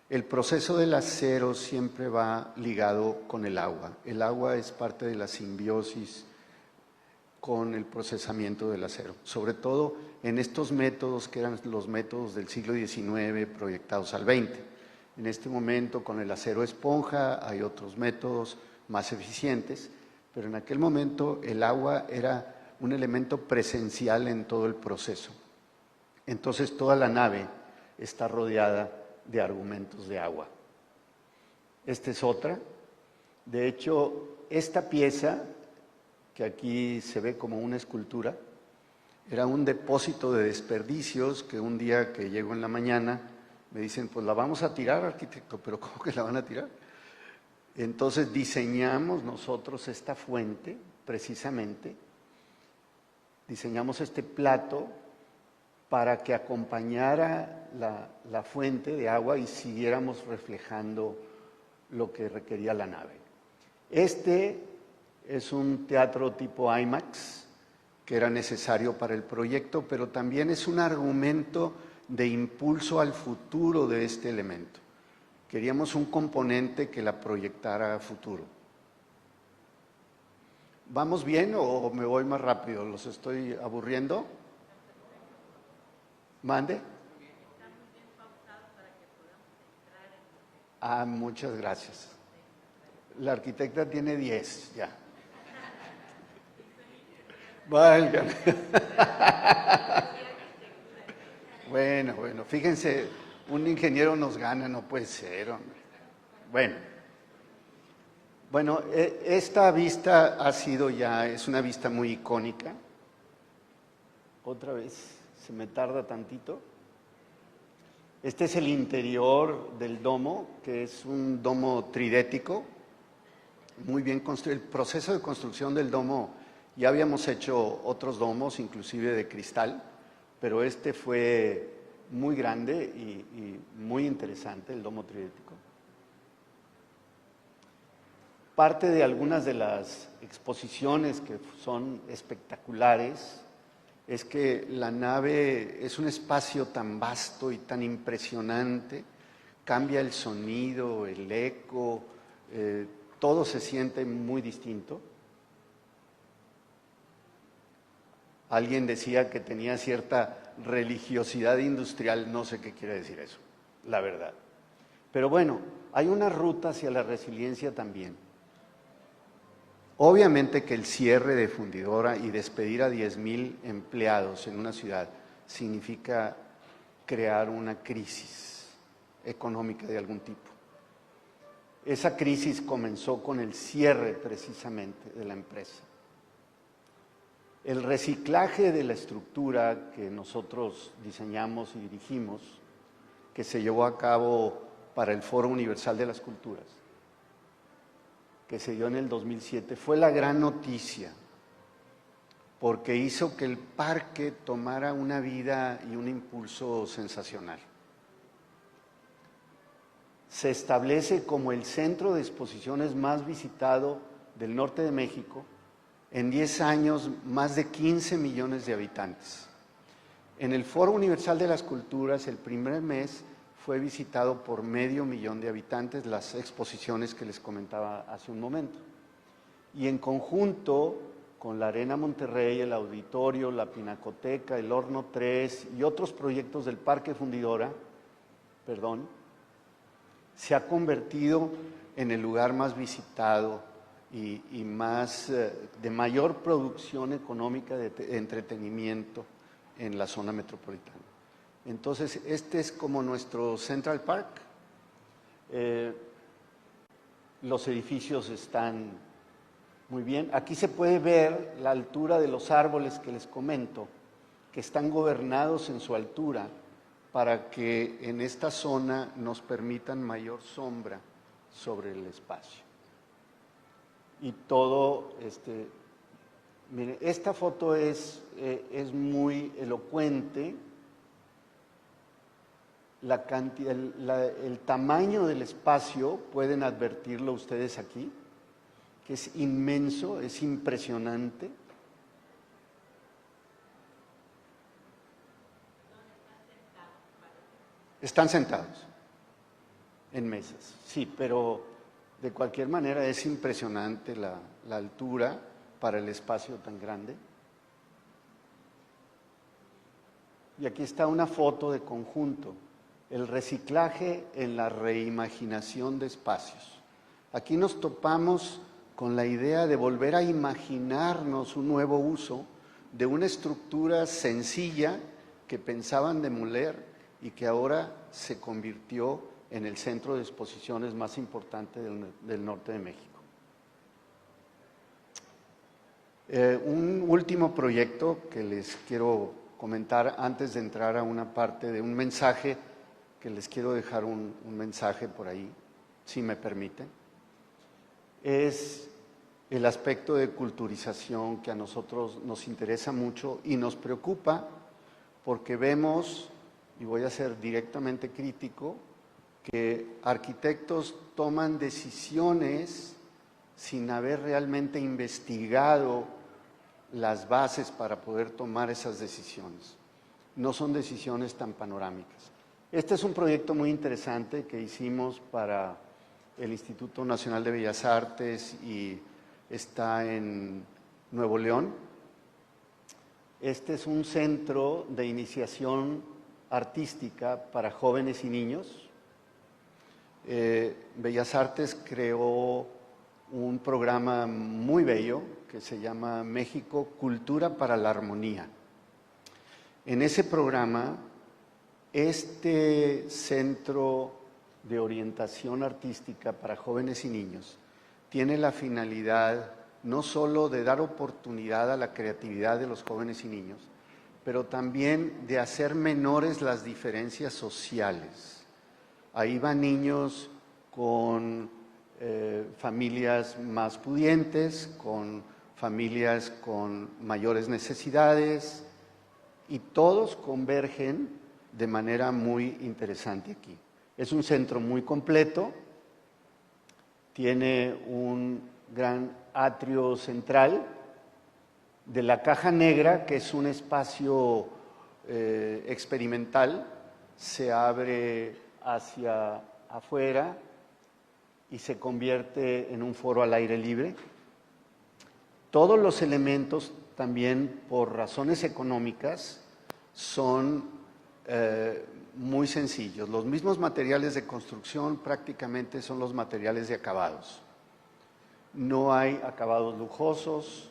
El proceso del acero siempre va ligado con el agua. El agua es parte de la simbiosis con el procesamiento del acero, sobre todo en estos métodos que eran los métodos del siglo XIX proyectados al XX. En este momento, con el acero esponja, hay otros métodos más eficientes, pero en aquel momento el agua era un elemento presencial en todo el proceso. Entonces, toda la nave está rodeada de argumentos de agua. Esta es otra. De hecho, esta pieza, que aquí se ve como una escultura, era un depósito de desperdicios que un día que llego en la mañana me dicen, pues la vamos a tirar, arquitecto, pero ¿cómo que la van a tirar? Entonces diseñamos nosotros esta fuente, precisamente, diseñamos este plato para que acompañara la fuente de agua y siguiéramos reflejando lo que requería la nave. Este es un teatro tipo IMAX que era necesario para el proyecto, pero también es un argumento de impulso al futuro de este elemento. Queríamos un componente que la proyectara a futuro. ¿Vamos bien o me voy más rápido? ¿Los estoy aburriendo? ¿Mande? Ah, muchas gracias. La arquitecta tiene 10 ya. Válgame. Bueno, fíjense, un ingeniero nos gana, no puede ser, hombre. Bueno, esta vista ha sido ya, es una vista muy icónica. Otra vez, se me tarda tantito. Este es el interior del domo, que es un domo tridético, muy bien construido. El proceso de construcción del domo, ya habíamos hecho otros domos, inclusive de cristal, pero este fue muy grande y muy interesante, el domo tridético. Parte de algunas de las exposiciones que son espectaculares es que la nave es un espacio tan vasto y tan impresionante, cambia el sonido, el eco, todo se siente muy distinto. Alguien decía que tenía cierta religiosidad industrial, no sé qué quiere decir eso, la verdad. Pero bueno, hay una ruta hacia la resiliencia también. Obviamente que el cierre de fundidora y despedir a 10,000 empleados en una ciudad significa crear una crisis económica de algún tipo. Esa crisis comenzó con el cierre precisamente de la empresa. El reciclaje de la estructura que nosotros diseñamos y dirigimos, que se llevó a cabo para el Foro Universal de las Culturas, que se dio en el 2007, fue la gran noticia, porque hizo que el parque tomara una vida y un impulso sensacional. Se establece como el centro de exposiciones más visitado del norte de México. En 10 años, más de 15 millones de habitantes. En el Foro Universal de las Culturas, el primer mes fue visitado por 500,000 de habitantes, las exposiciones que les comentaba hace un momento. Y en conjunto con la Arena Monterrey, el Auditorio, la Pinacoteca, el Horno 3 y otros proyectos del Parque Fundidora, se ha convertido en el lugar más visitado y más de mayor producción económica de entretenimiento en la zona metropolitana. Entonces, este es como nuestro Central Park. Los edificios están muy bien. Aquí se puede ver la altura de los árboles que les comento, que están gobernados en su altura para que en esta zona nos permitan mayor sombra sobre el espacio. Y todo, miren, esta foto es muy elocuente. La cantidad, el tamaño del espacio, pueden advertirlo ustedes aquí, que es inmenso, es impresionante. Están sentados en mesas, sí, pero de cualquier manera es impresionante la altura para el espacio tan grande. Y aquí está una foto de conjunto, el reciclaje en la reimaginación de espacios. Aquí nos topamos con la idea de volver a imaginarnos un nuevo uso de una estructura sencilla que pensaban demoler y que ahora se convirtió en el centro de exposiciones más importante del norte de México. Un último proyecto que les quiero comentar antes de entrar a una parte de un mensaje, que les quiero dejar un mensaje por ahí, si me permiten, es el aspecto de culturización que a nosotros nos interesa mucho y nos preocupa porque vemos, y voy a ser directamente crítico, que arquitectos toman decisiones sin haber realmente investigado las bases para poder tomar esas decisiones. No son decisiones tan panorámicas. Este es un proyecto muy interesante que hicimos para el Instituto Nacional de Bellas Artes y está en Nuevo León. Este es un centro de iniciación artística para jóvenes y niños. Bellas Artes creó un programa muy bello que se llama México Cultura para la Armonía. En ese programa, este centro de orientación artística para jóvenes y niños tiene la finalidad no solo de dar oportunidad a la creatividad de los jóvenes y niños, pero también de hacer menores las diferencias sociales. Ahí van niños con familias más pudientes, con familias con mayores necesidades, y todos convergen de manera muy interesante aquí. Es un centro muy completo, tiene un gran atrio central, de la caja negra, que es un espacio experimental, se abre hacia afuera y se convierte en un foro al aire libre. Todos los elementos, también por razones económicas, son muy sencillos. Los mismos materiales de construcción prácticamente son los materiales de acabados. No hay acabados lujosos,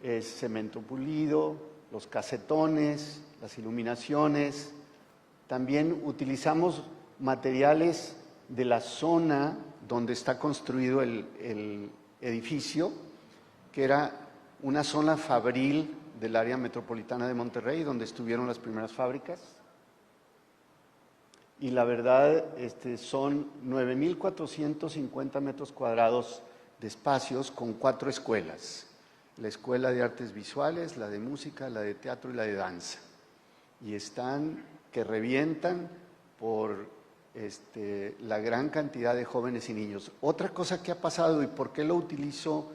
es cemento pulido, los casetones, las iluminaciones. También utilizamos materiales de la zona donde está construido el edificio, que era una zona fabril del área metropolitana de Monterrey, donde estuvieron las primeras fábricas. Y la verdad, son 9,450 metros cuadrados de espacios con 4 escuelas. La Escuela de Artes Visuales, la de Música, la de Teatro y la de Danza. Y están que revientan por la gran cantidad de jóvenes y niños. Otra cosa que ha pasado y por qué lo utilizo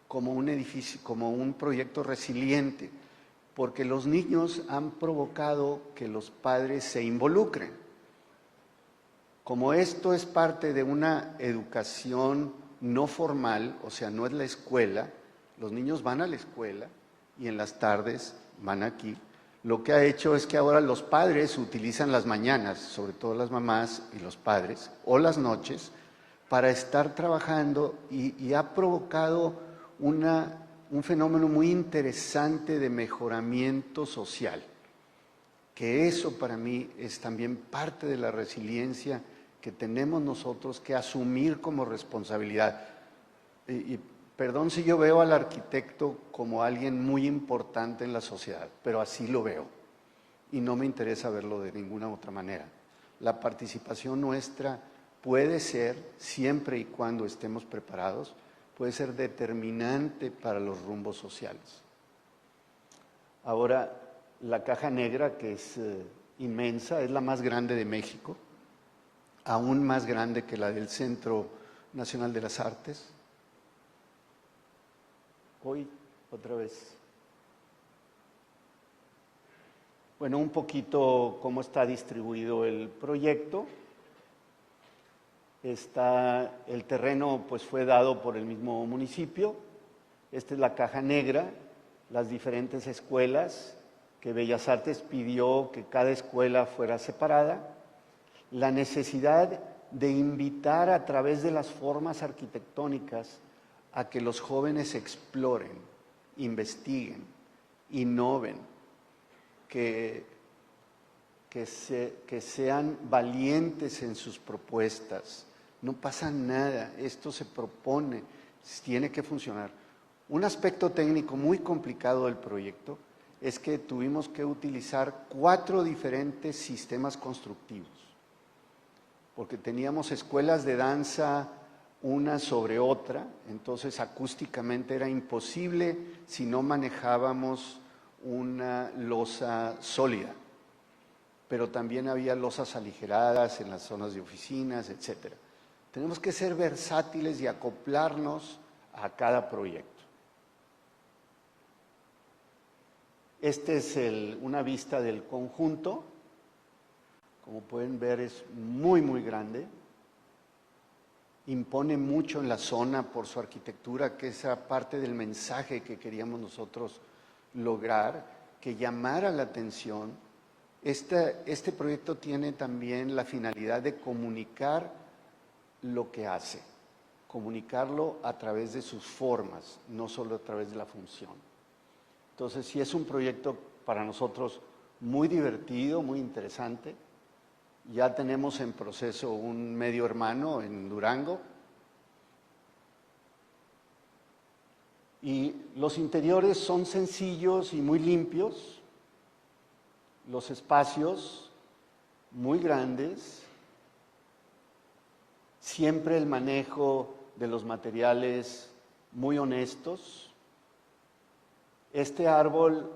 como un edificio, como un proyecto resiliente, porque los niños han provocado que los padres se involucren. Como esto es parte de una educación no formal, o sea, no es la escuela, los niños van a la escuela y en las tardes van aquí. Lo que ha hecho es que ahora los padres utilizan las mañanas, sobre todo las mamás y los padres, o las noches, para estar trabajando y ha provocado un fenómeno muy interesante de mejoramiento social, que eso para mí es también parte de la resiliencia que tenemos nosotros que asumir como responsabilidad. Y perdón si yo veo al arquitecto como alguien muy importante en la sociedad, pero así lo veo y no me interesa verlo de ninguna otra manera. La participación nuestra puede ser, siempre y cuando estemos preparados, puede ser determinante para los rumbos sociales. Ahora, la caja negra, que es inmensa, es la más grande de México, aún más grande que la del Centro Nacional de las Artes. Hoy, otra vez. Bueno, un poquito cómo está distribuido el proyecto. El terreno pues fue dado por el mismo municipio. Esta es la caja negra, las diferentes escuelas que Bellas Artes pidió que cada escuela fuera separada. La necesidad de invitar a través de las formas arquitectónicas a que los jóvenes exploren, investiguen, innoven, que sean valientes en sus propuestas. No pasa nada, esto se propone, tiene que funcionar. Un aspecto técnico muy complicado del proyecto es que tuvimos que utilizar 4 diferentes sistemas constructivos, porque teníamos escuelas de danza una sobre otra, entonces acústicamente era imposible si no manejábamos una losa sólida, pero también había losas aligeradas en las zonas de oficinas, etcétera. Tenemos que ser versátiles y acoplarnos a cada proyecto. Esta es una vista del conjunto. Como pueden ver, es muy, muy grande. Impone mucho en la zona por su arquitectura, que esa parte del mensaje que queríamos nosotros lograr, que llamara la atención. Este proyecto tiene también la finalidad de comunicar lo que hace, comunicarlo a través de sus formas, no solo a través de la función. Entonces, sí es un proyecto para nosotros muy divertido, muy interesante. Ya tenemos en proceso un medio hermano en Durango. Y los interiores son sencillos y muy limpios, los espacios muy grandes, siempre el manejo de los materiales muy honestos. Este árbol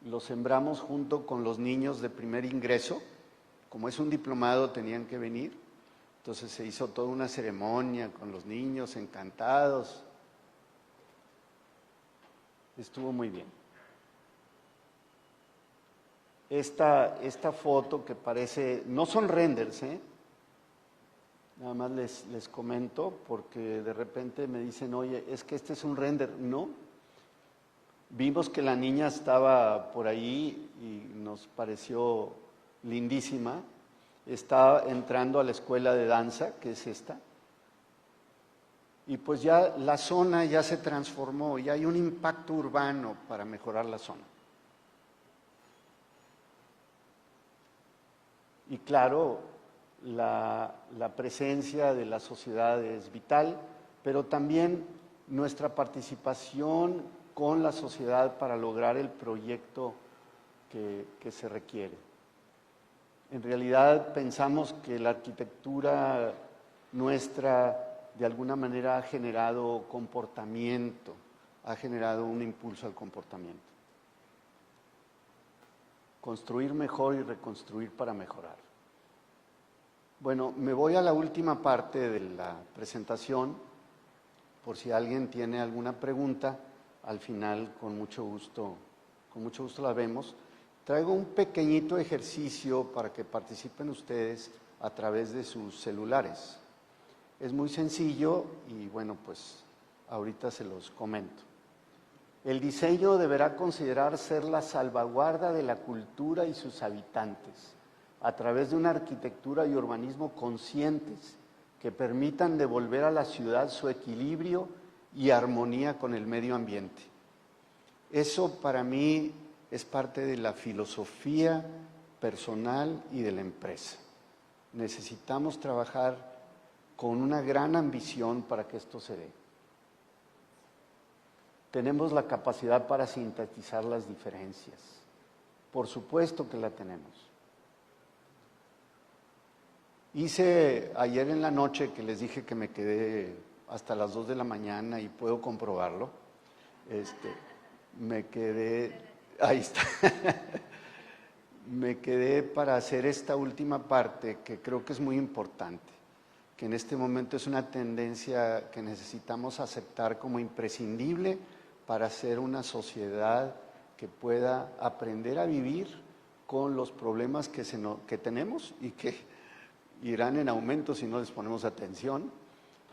lo sembramos junto con los niños de primer ingreso. Como es un diplomado, tenían que venir. Entonces se hizo toda una ceremonia con los niños encantados. Estuvo muy bien. Esta foto que parece, no son renders, nada más les comento, porque de repente me dicen, oye, es que este es un render. No, vimos que la niña estaba por ahí y nos pareció lindísima. Está entrando a la escuela de danza, que es esta. Y pues ya la zona ya se transformó, ya hay un impacto urbano para mejorar la zona. Y claro, la presencia de la sociedad es vital, pero también nuestra participación con la sociedad para lograr el proyecto que se requiere. En realidad pensamos que la arquitectura nuestra de alguna manera ha generado comportamiento, ha generado un impulso al comportamiento. Construir mejor y reconstruir para mejorar. Bueno, me voy a la última parte de la presentación, por si alguien tiene alguna pregunta, al final con mucho gusto la vemos. Traigo un pequeñito ejercicio para que participen ustedes a través de sus celulares. Es muy sencillo y bueno, pues ahorita se los comento. El diseño deberá considerar ser la salvaguarda de la cultura y sus habitantes, a través de una arquitectura y urbanismo conscientes que permitan devolver a la ciudad su equilibrio y armonía con el medio ambiente. Eso para mí es parte de la filosofía personal y de la empresa. Necesitamos trabajar con una gran ambición para que esto se dé. Tenemos la capacidad para sintetizar las diferencias. Por supuesto que la tenemos. Hice ayer en la noche, que les dije que me quedé hasta las 2 de la mañana y puedo comprobarlo, me quedé, ahí está, me quedé para hacer esta última parte que creo que es muy importante, que en este momento es una tendencia que necesitamos aceptar como imprescindible para ser una sociedad que pueda aprender a vivir con los problemas que tenemos y que irán en aumento si no les ponemos atención,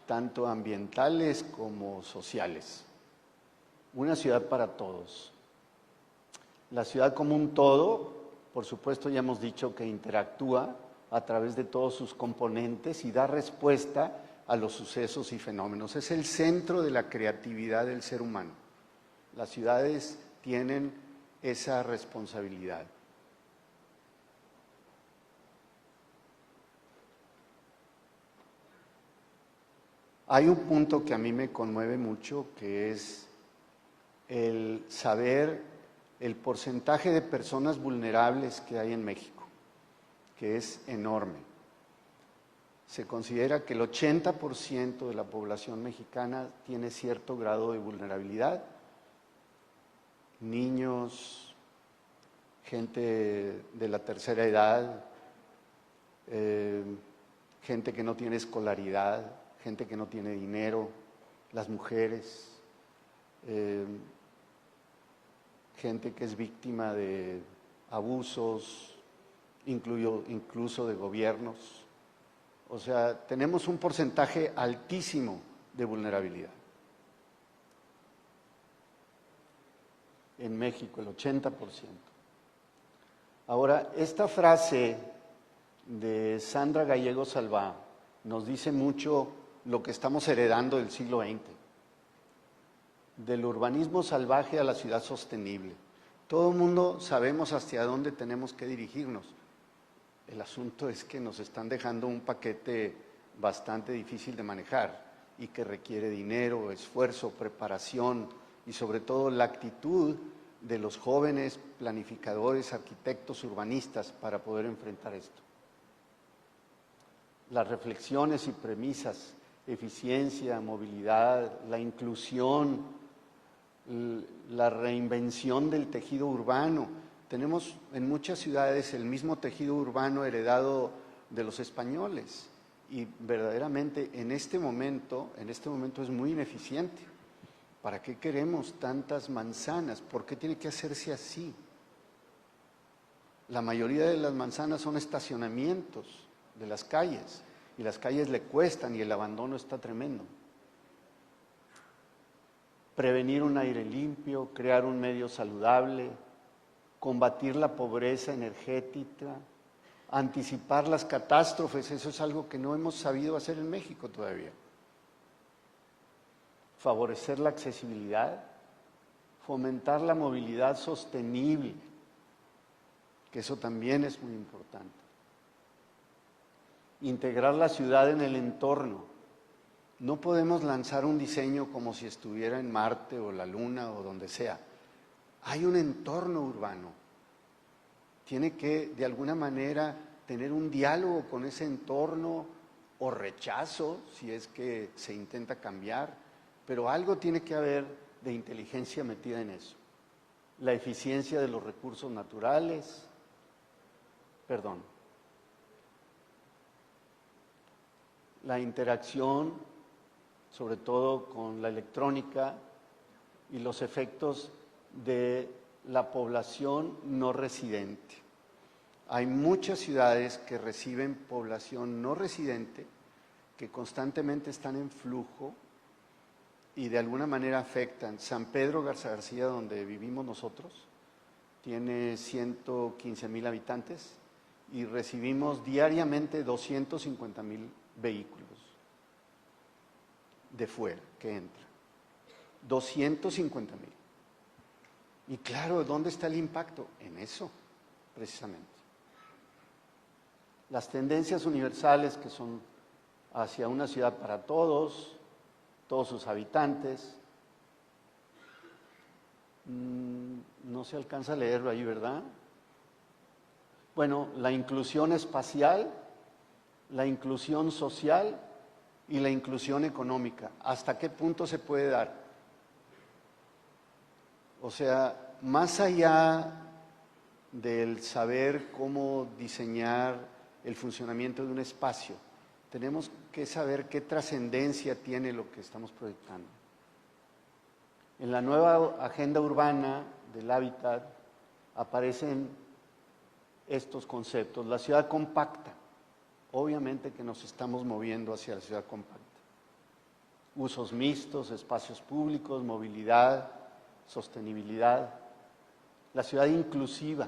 tanto ambientales como sociales. Una ciudad para todos. La ciudad como un todo, por supuesto ya hemos dicho que interactúa a través de todos sus componentes y da respuesta a los sucesos y fenómenos. Es el centro de la creatividad del ser humano. Las ciudades tienen esa responsabilidad. Hay un punto que a mí me conmueve mucho, que es el saber el porcentaje de personas vulnerables que hay en México, que es enorme. Se considera que el 80% de la población mexicana tiene cierto grado de vulnerabilidad. Niños, gente de la tercera edad, gente que no tiene escolaridad, gente que no tiene dinero, las mujeres, gente que es víctima de abusos, incluso de gobiernos. O sea, tenemos un porcentaje altísimo de vulnerabilidad. En México, el 80%. Ahora, esta frase de Sandra Gallego Salvá nos dice mucho lo que estamos heredando del siglo XX, del urbanismo salvaje a la ciudad sostenible. Todo el mundo sabemos hacia dónde tenemos que dirigirnos. El asunto es que nos están dejando un paquete bastante difícil de manejar y que requiere dinero, esfuerzo, preparación y sobre todo la actitud de los jóvenes planificadores, arquitectos, urbanistas para poder enfrentar esto. Las reflexiones y premisas, eficiencia, movilidad, la inclusión, la reinvención del tejido urbano. Tenemos en muchas ciudades el mismo tejido urbano heredado de los españoles y verdaderamente en este momento es muy ineficiente. ¿Para qué queremos tantas manzanas? ¿Por qué tiene que hacerse así? La mayoría de las manzanas son estacionamientos de las calles y las calles le cuestan y el abandono está tremendo. Prevenir un aire limpio, crear un medio saludable, combatir la pobreza energética, anticipar las catástrofes, eso es algo que no hemos sabido hacer en México todavía. Favorecer la accesibilidad, fomentar la movilidad sostenible, que eso también es muy importante. Integrar la ciudad en el entorno. No podemos lanzar un diseño como si estuviera en Marte o la Luna o donde sea. Hay un entorno urbano. Tiene que, de alguna manera, tener un diálogo con ese entorno o rechazo, si es que se intenta cambiar, pero algo tiene que haber de inteligencia metida en eso. La eficiencia de los recursos naturales, la interacción, sobre todo con la electrónica y los efectos de la población no residente. Hay muchas ciudades que reciben población no residente que constantemente están en flujo y de alguna manera afectan. San Pedro Garza García, donde vivimos nosotros, tiene 115,000 habitantes y recibimos diariamente 250,000 vehículos de fuera que entran. 250,000. Y claro, ¿dónde está el impacto? En eso, precisamente. Las tendencias universales que son hacia una ciudad para todos sus habitantes. No se alcanza a leerlo ahí, ¿verdad? Bueno, la inclusión espacial, la inclusión social y la inclusión económica. ¿Hasta qué punto se puede dar? O sea, más allá del saber cómo diseñar el funcionamiento de un espacio, tenemos que saber qué trascendencia tiene lo que estamos proyectando. En la nueva agenda urbana del hábitat aparecen estos conceptos. La ciudad compacta. Obviamente que nos estamos moviendo hacia la ciudad compacta. Usos mixtos, espacios públicos, movilidad, sostenibilidad. La ciudad inclusiva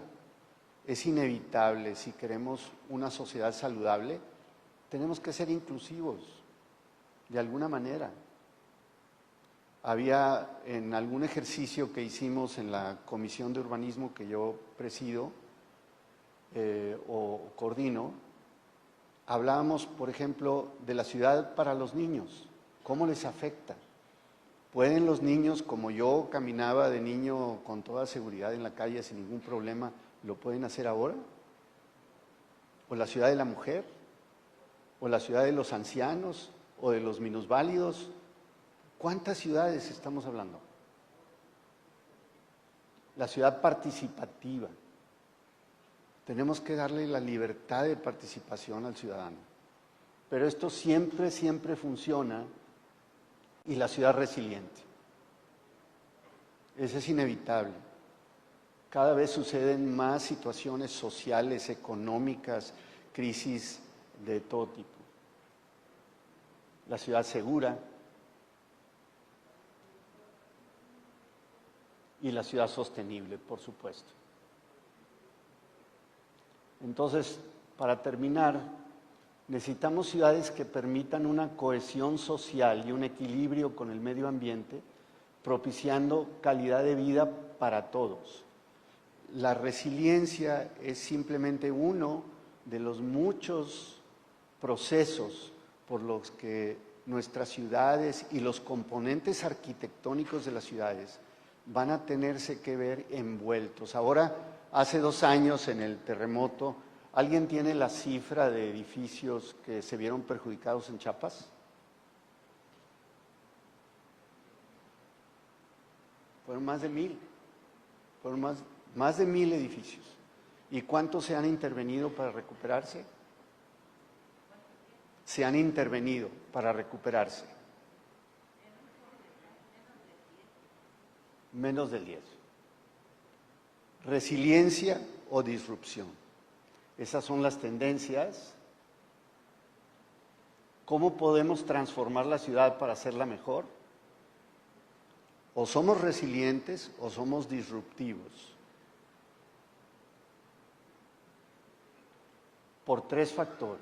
es inevitable. Si queremos una sociedad saludable, tenemos que ser inclusivos, de alguna manera. Había en algún ejercicio que hicimos en la Comisión de Urbanismo que yo presido o coordino, hablábamos, por ejemplo, de la ciudad para los niños, cómo les afecta. ¿Pueden los niños, como yo caminaba de niño con toda seguridad en la calle sin ningún problema, lo pueden hacer ahora? ¿O la ciudad de la mujer? ¿O la ciudad de los ancianos? ¿O de los minusválidos? ¿Cuántas ciudades estamos hablando? La ciudad participativa. Tenemos que darle la libertad de participación al ciudadano. Pero esto siempre funciona, y la ciudad resiliente. Eso es inevitable. Cada vez suceden más situaciones sociales, económicas, crisis de todo tipo. La ciudad segura y la ciudad sostenible, por supuesto. Entonces, para terminar, necesitamos ciudades que permitan una cohesión social y un equilibrio con el medio ambiente, propiciando calidad de vida para todos. La resiliencia es simplemente uno de los muchos procesos por los que nuestras ciudades y los componentes arquitectónicos de las ciudades van a tenerse que ver envueltos. Ahora, hace 2 años en el terremoto, ¿alguien tiene la cifra de edificios que se vieron perjudicados en Chiapas? Fueron más de 1,000. Fueron más de 1,000 edificios. ¿Y cuántos se han intervenido para recuperarse? Se han intervenido para recuperarse. Menos del 10. Resiliencia o disrupción. Esas son las tendencias. ¿Cómo podemos transformar la ciudad para hacerla mejor? O somos resilientes o somos disruptivos. Por 3 factores.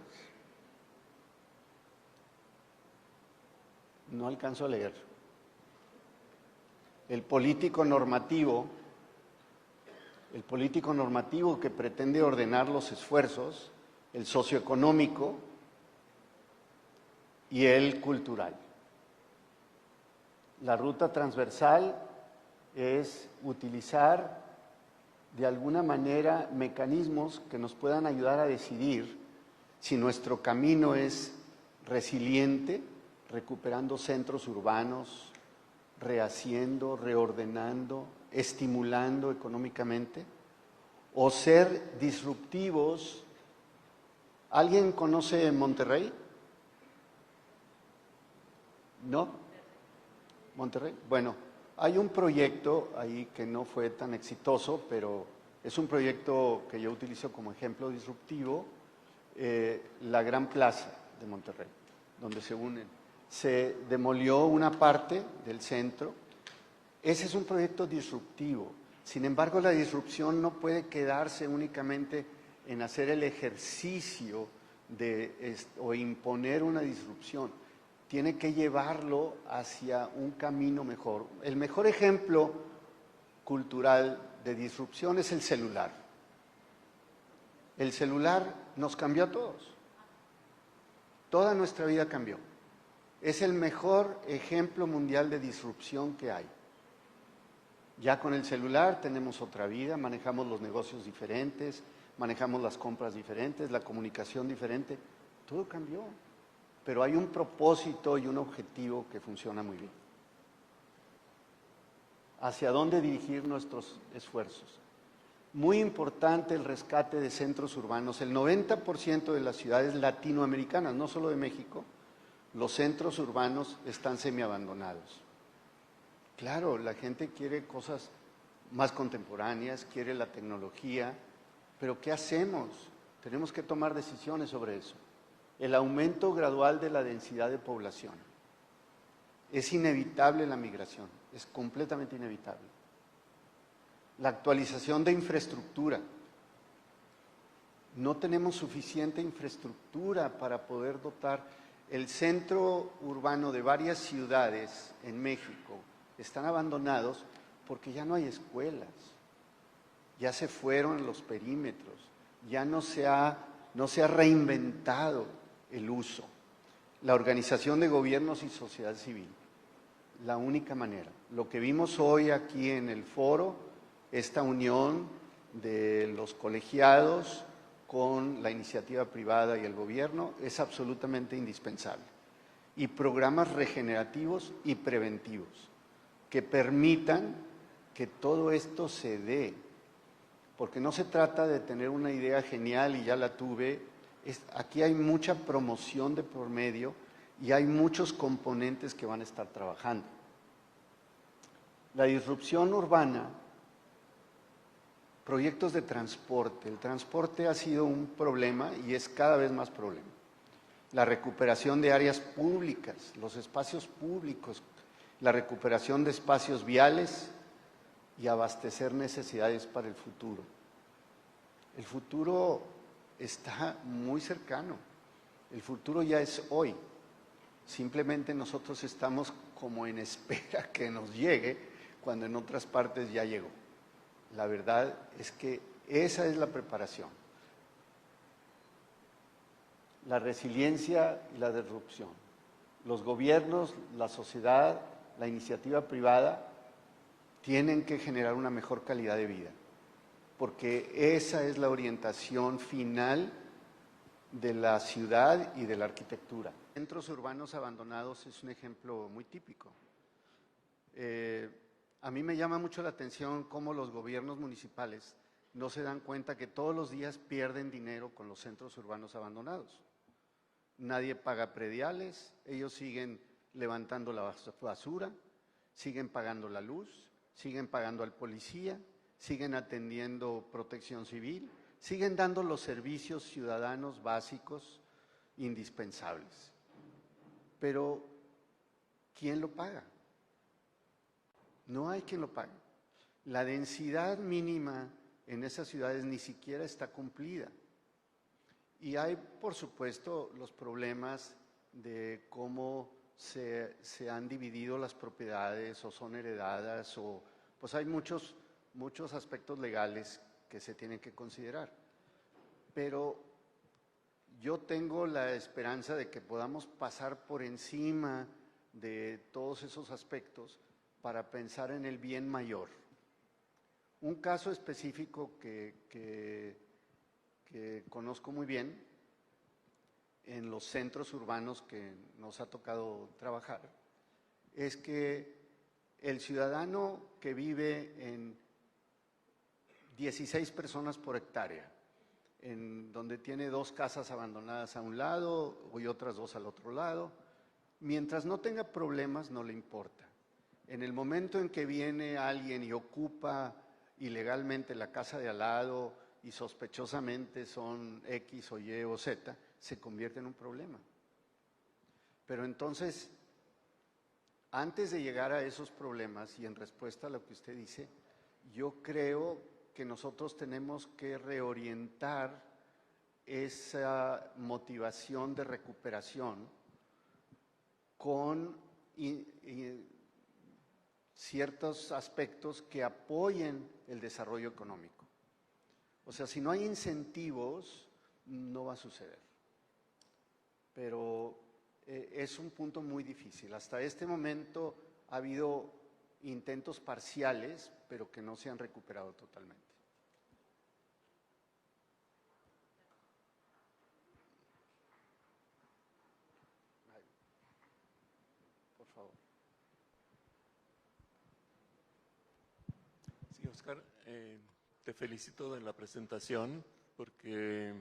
No alcanzo a leer. El político normativo que pretende ordenar los esfuerzos, el socioeconómico y el cultural. La ruta transversal es utilizar de alguna manera mecanismos que nos puedan ayudar a decidir si nuestro camino es resiliente, recuperando centros urbanos, rehaciendo, reordenando, estimulando económicamente, o ser disruptivos. ¿Alguien conoce Monterrey? ¿No? ¿Monterrey? Bueno, hay un proyecto ahí que no fue tan exitoso, pero es un proyecto que yo utilizo como ejemplo disruptivo, la Gran Plaza de Monterrey, donde se unen. Se demolió una parte del centro. Ese es un proyecto disruptivo. Sin embargo, la disrupción no puede quedarse únicamente en hacer el ejercicio o imponer una disrupción. Tiene que llevarlo hacia un camino mejor. El mejor ejemplo cultural de disrupción es el celular. El celular nos cambió a todos. Toda nuestra vida cambió. Es el mejor ejemplo mundial de disrupción que hay. Ya con el celular tenemos otra vida, manejamos los negocios diferentes, manejamos las compras diferentes, la comunicación diferente. Todo cambió, pero hay un propósito y un objetivo que funciona muy bien. ¿Hacia dónde dirigir nuestros esfuerzos? Muy importante el rescate de centros urbanos. El 90% de las ciudades latinoamericanas, no solo de México, los centros urbanos están semiabandonados. Claro, la gente quiere cosas más contemporáneas, quiere la tecnología, pero ¿qué hacemos? Tenemos que tomar decisiones sobre eso. El aumento gradual de la densidad de población. Es inevitable la migración, es completamente inevitable. La actualización de infraestructura. No tenemos suficiente infraestructura para poder dotar. El centro urbano de varias ciudades en México están abandonados porque ya no hay escuelas, ya se fueron los perímetros, ya no se ha reinventado el uso. La organización de gobiernos y sociedad civil, la única manera. Lo que vimos hoy aquí en el foro, esta unión de los colegiados con la iniciativa privada y el gobierno, es absolutamente indispensable. Y programas regenerativos y preventivos que permitan que todo esto se dé, porque no se trata de tener una idea genial y ya la tuve. Aquí hay mucha promoción de por medio y hay muchos componentes que van a estar trabajando. La disrupción urbana, proyectos de transporte. El transporte ha sido un problema y es cada vez más problema. La recuperación de áreas públicas, los espacios públicos, la recuperación de espacios viales y abastecer necesidades para el futuro. El futuro está muy cercano, el futuro ya es hoy. Simplemente nosotros estamos como en espera que nos llegue, cuando en otras partes ya llegó. La verdad es que esa es la preparación. La resiliencia y la disrupción. Los gobiernos, la sociedad, la iniciativa privada tienen que generar una mejor calidad de vida, porque esa es la orientación final de la ciudad y de la arquitectura. Centros urbanos abandonados es un ejemplo muy típico. A mí me llama mucho la atención cómo los gobiernos municipales no se dan cuenta que todos los días pierden dinero con los centros urbanos abandonados. Nadie paga prediales, ellos siguen levantando la basura, siguen pagando la luz, siguen pagando al policía, siguen atendiendo protección civil, siguen dando los servicios ciudadanos básicos indispensables. Pero, ¿quién lo paga? No hay quien lo pague. La densidad mínima en esas ciudades ni siquiera está cumplida. Y hay, por supuesto, los problemas de cómo se han dividido las propiedades o son heredadas, o pues hay muchos aspectos legales que se tienen que considerar. Pero yo tengo la esperanza de que podamos pasar por encima de todos esos aspectos para pensar en el bien mayor. Un caso específico que conozco muy bien en los centros urbanos que nos ha tocado trabajar es que el ciudadano que vive en 16 personas por hectárea, en donde tiene 2 casas abandonadas a un lado y otras 2 al otro lado, mientras no tenga problemas no le importa. En el momento en que viene alguien y ocupa ilegalmente la casa de al lado y sospechosamente son X o Y o Z, se convierte en un problema. Pero entonces, antes de llegar a esos problemas y en respuesta a lo que usted dice, yo creo que nosotros tenemos que reorientar esa motivación de recuperación con ciertos aspectos que apoyen el desarrollo económico. O sea, si no hay incentivos, no va a suceder. Pero es un punto muy difícil. Hasta este momento ha habido intentos parciales, pero que no se han recuperado totalmente. por favor. Sí, Oscar, te felicito de la presentación porque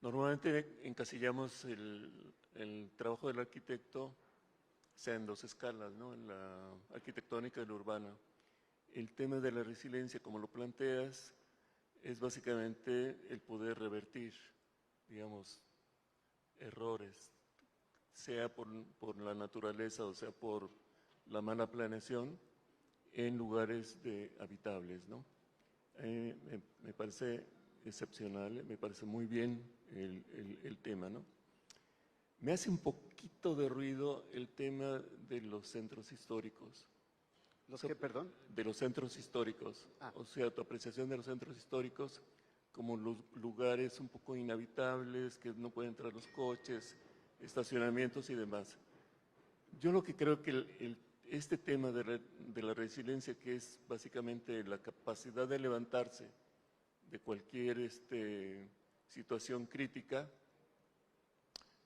normalmente encasillamos el trabajo del arquitecto, sea en dos escalas, ¿no? En la arquitectónica y la urbana. El tema de la resiliencia, como lo planteas, es básicamente el poder revertir, digamos, errores, sea por la naturaleza o sea por la mala planeación, en lugares habitables, ¿no? Me parece excepcional, me parece muy bien el tema, ¿no? Me hace un poquito de ruido el tema de los centros históricos. ¿Los qué, perdón? De los centros históricos. Ah. O sea, tu apreciación de los centros históricos como los lugares un poco inhabitables, que no pueden entrar los coches, estacionamientos y demás. Yo lo que creo que este tema de la resiliencia, que es básicamente la capacidad de levantarse de cualquier situación crítica,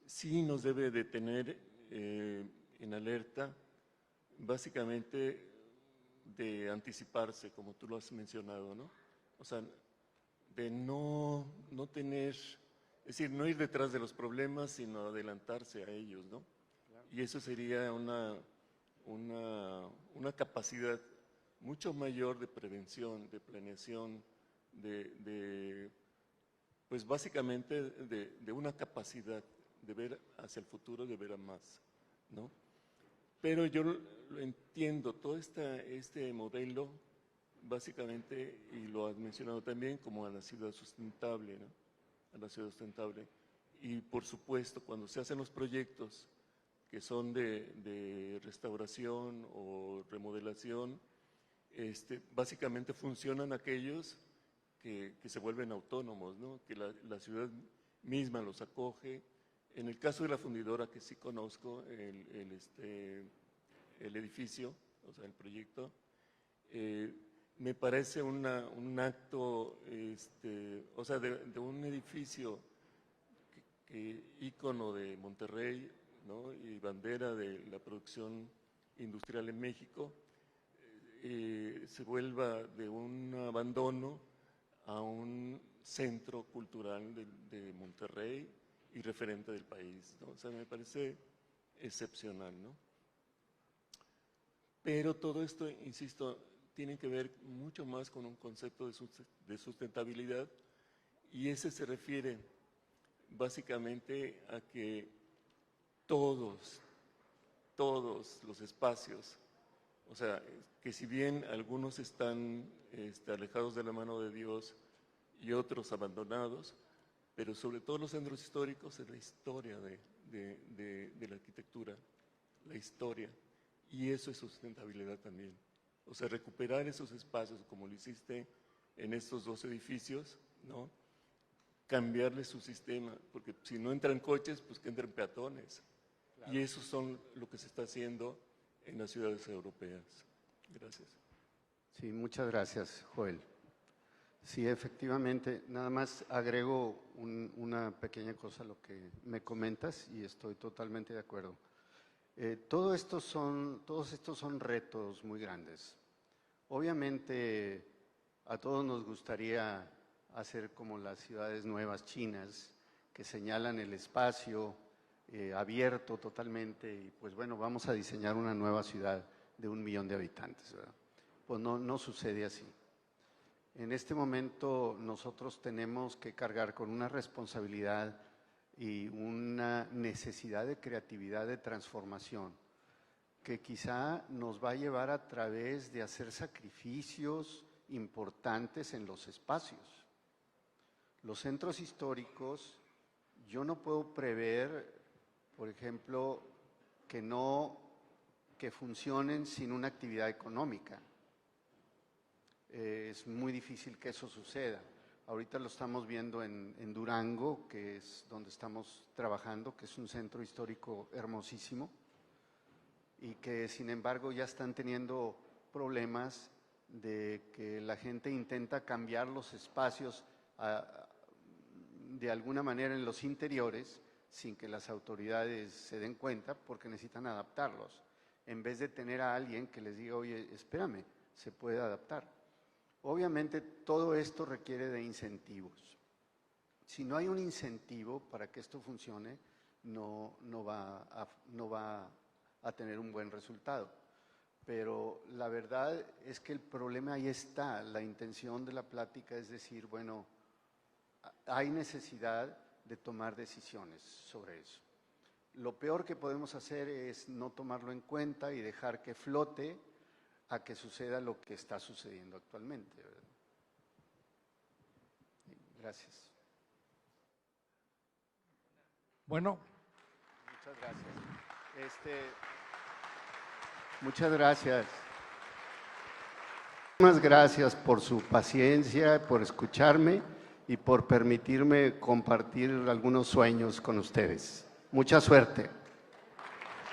sí nos debe de tener en alerta, básicamente de anticiparse, como tú lo has mencionado, ¿no? O sea, de no tener, es decir, no ir detrás de los problemas, sino adelantarse a ellos, ¿no? Claro. Y eso sería una capacidad mucho mayor de prevención, de planeación, pues básicamente de una capacidad de ver hacia el futuro, de ver a más, ¿no? Pero yo lo entiendo, todo este modelo, básicamente, y lo has mencionado también, como a la ciudad sustentable, ¿no? A la ciudad sustentable. Y por supuesto, cuando se hacen los proyectos que son de restauración o remodelación, básicamente funcionan aquellos que se vuelven autónomos, ¿no? Que la ciudad misma los acoge. En el caso de la fundidora, que sí conozco, el edificio, o sea, el proyecto, me parece un acto, o sea, de un edificio ícono de Monterrey, ¿no? Y bandera de la producción industrial en México, se vuelva de un abandono a un centro cultural de Monterrey y referente del país, ¿no? O sea, me parece excepcional, ¿no? Pero todo esto, insisto, tiene que ver mucho más con un concepto de sustentabilidad, y ese se refiere básicamente a que todos los espacios, o sea, que si bien algunos están alejados de la mano de Dios y otros abandonados, pero sobre todo los centros históricos es la historia de la arquitectura, la historia, y eso es sustentabilidad también. O sea, recuperar esos espacios como lo hiciste en estos dos edificios, ¿no? Cambiarle su sistema, porque si no entran coches, pues que entren peatones. Claro. Y eso son lo que se está haciendo en las ciudades europeas. Gracias. Sí, muchas gracias, Joel. Sí, efectivamente, nada más agrego una pequeña cosa a lo que me comentas y estoy totalmente de acuerdo. Todos estos son retos muy grandes. Obviamente a todos nos gustaría hacer como las ciudades nuevas chinas, que señalan el espacio abierto totalmente y pues bueno, vamos a diseñar una nueva ciudad de 1 millón de habitantes, ¿verdad? Pues no sucede así. En este momento nosotros tenemos que cargar con una responsabilidad y una necesidad de creatividad, de transformación, que quizá nos va a llevar a través de hacer sacrificios importantes en los espacios. Los centros históricos, yo no puedo prever, por ejemplo, que funcionen sin una actividad económica. Es muy difícil que eso suceda. Ahorita lo estamos viendo en Durango, que es donde estamos trabajando, que es un centro histórico hermosísimo y que sin embargo ya están teniendo problemas de que la gente intenta cambiar los espacios de alguna manera en los interiores sin que las autoridades se den cuenta porque necesitan adaptarlos, en vez de tener a alguien que les diga, oye, espérame, se puede adaptar. Obviamente todo esto requiere de incentivos. Si no hay un incentivo para que esto funcione, no va a tener un buen resultado. Pero la verdad es que el problema ahí está. La intención de la plática es decir, bueno, hay necesidad de tomar decisiones sobre eso. Lo peor que podemos hacer es no tomarlo en cuenta y dejar que flote a que suceda lo que está sucediendo actualmente, ¿verdad? Gracias. Bueno. Muchas gracias. Muchas gracias. Muchas gracias por su paciencia, por escucharme y por permitirme compartir algunos sueños con ustedes. Mucha suerte.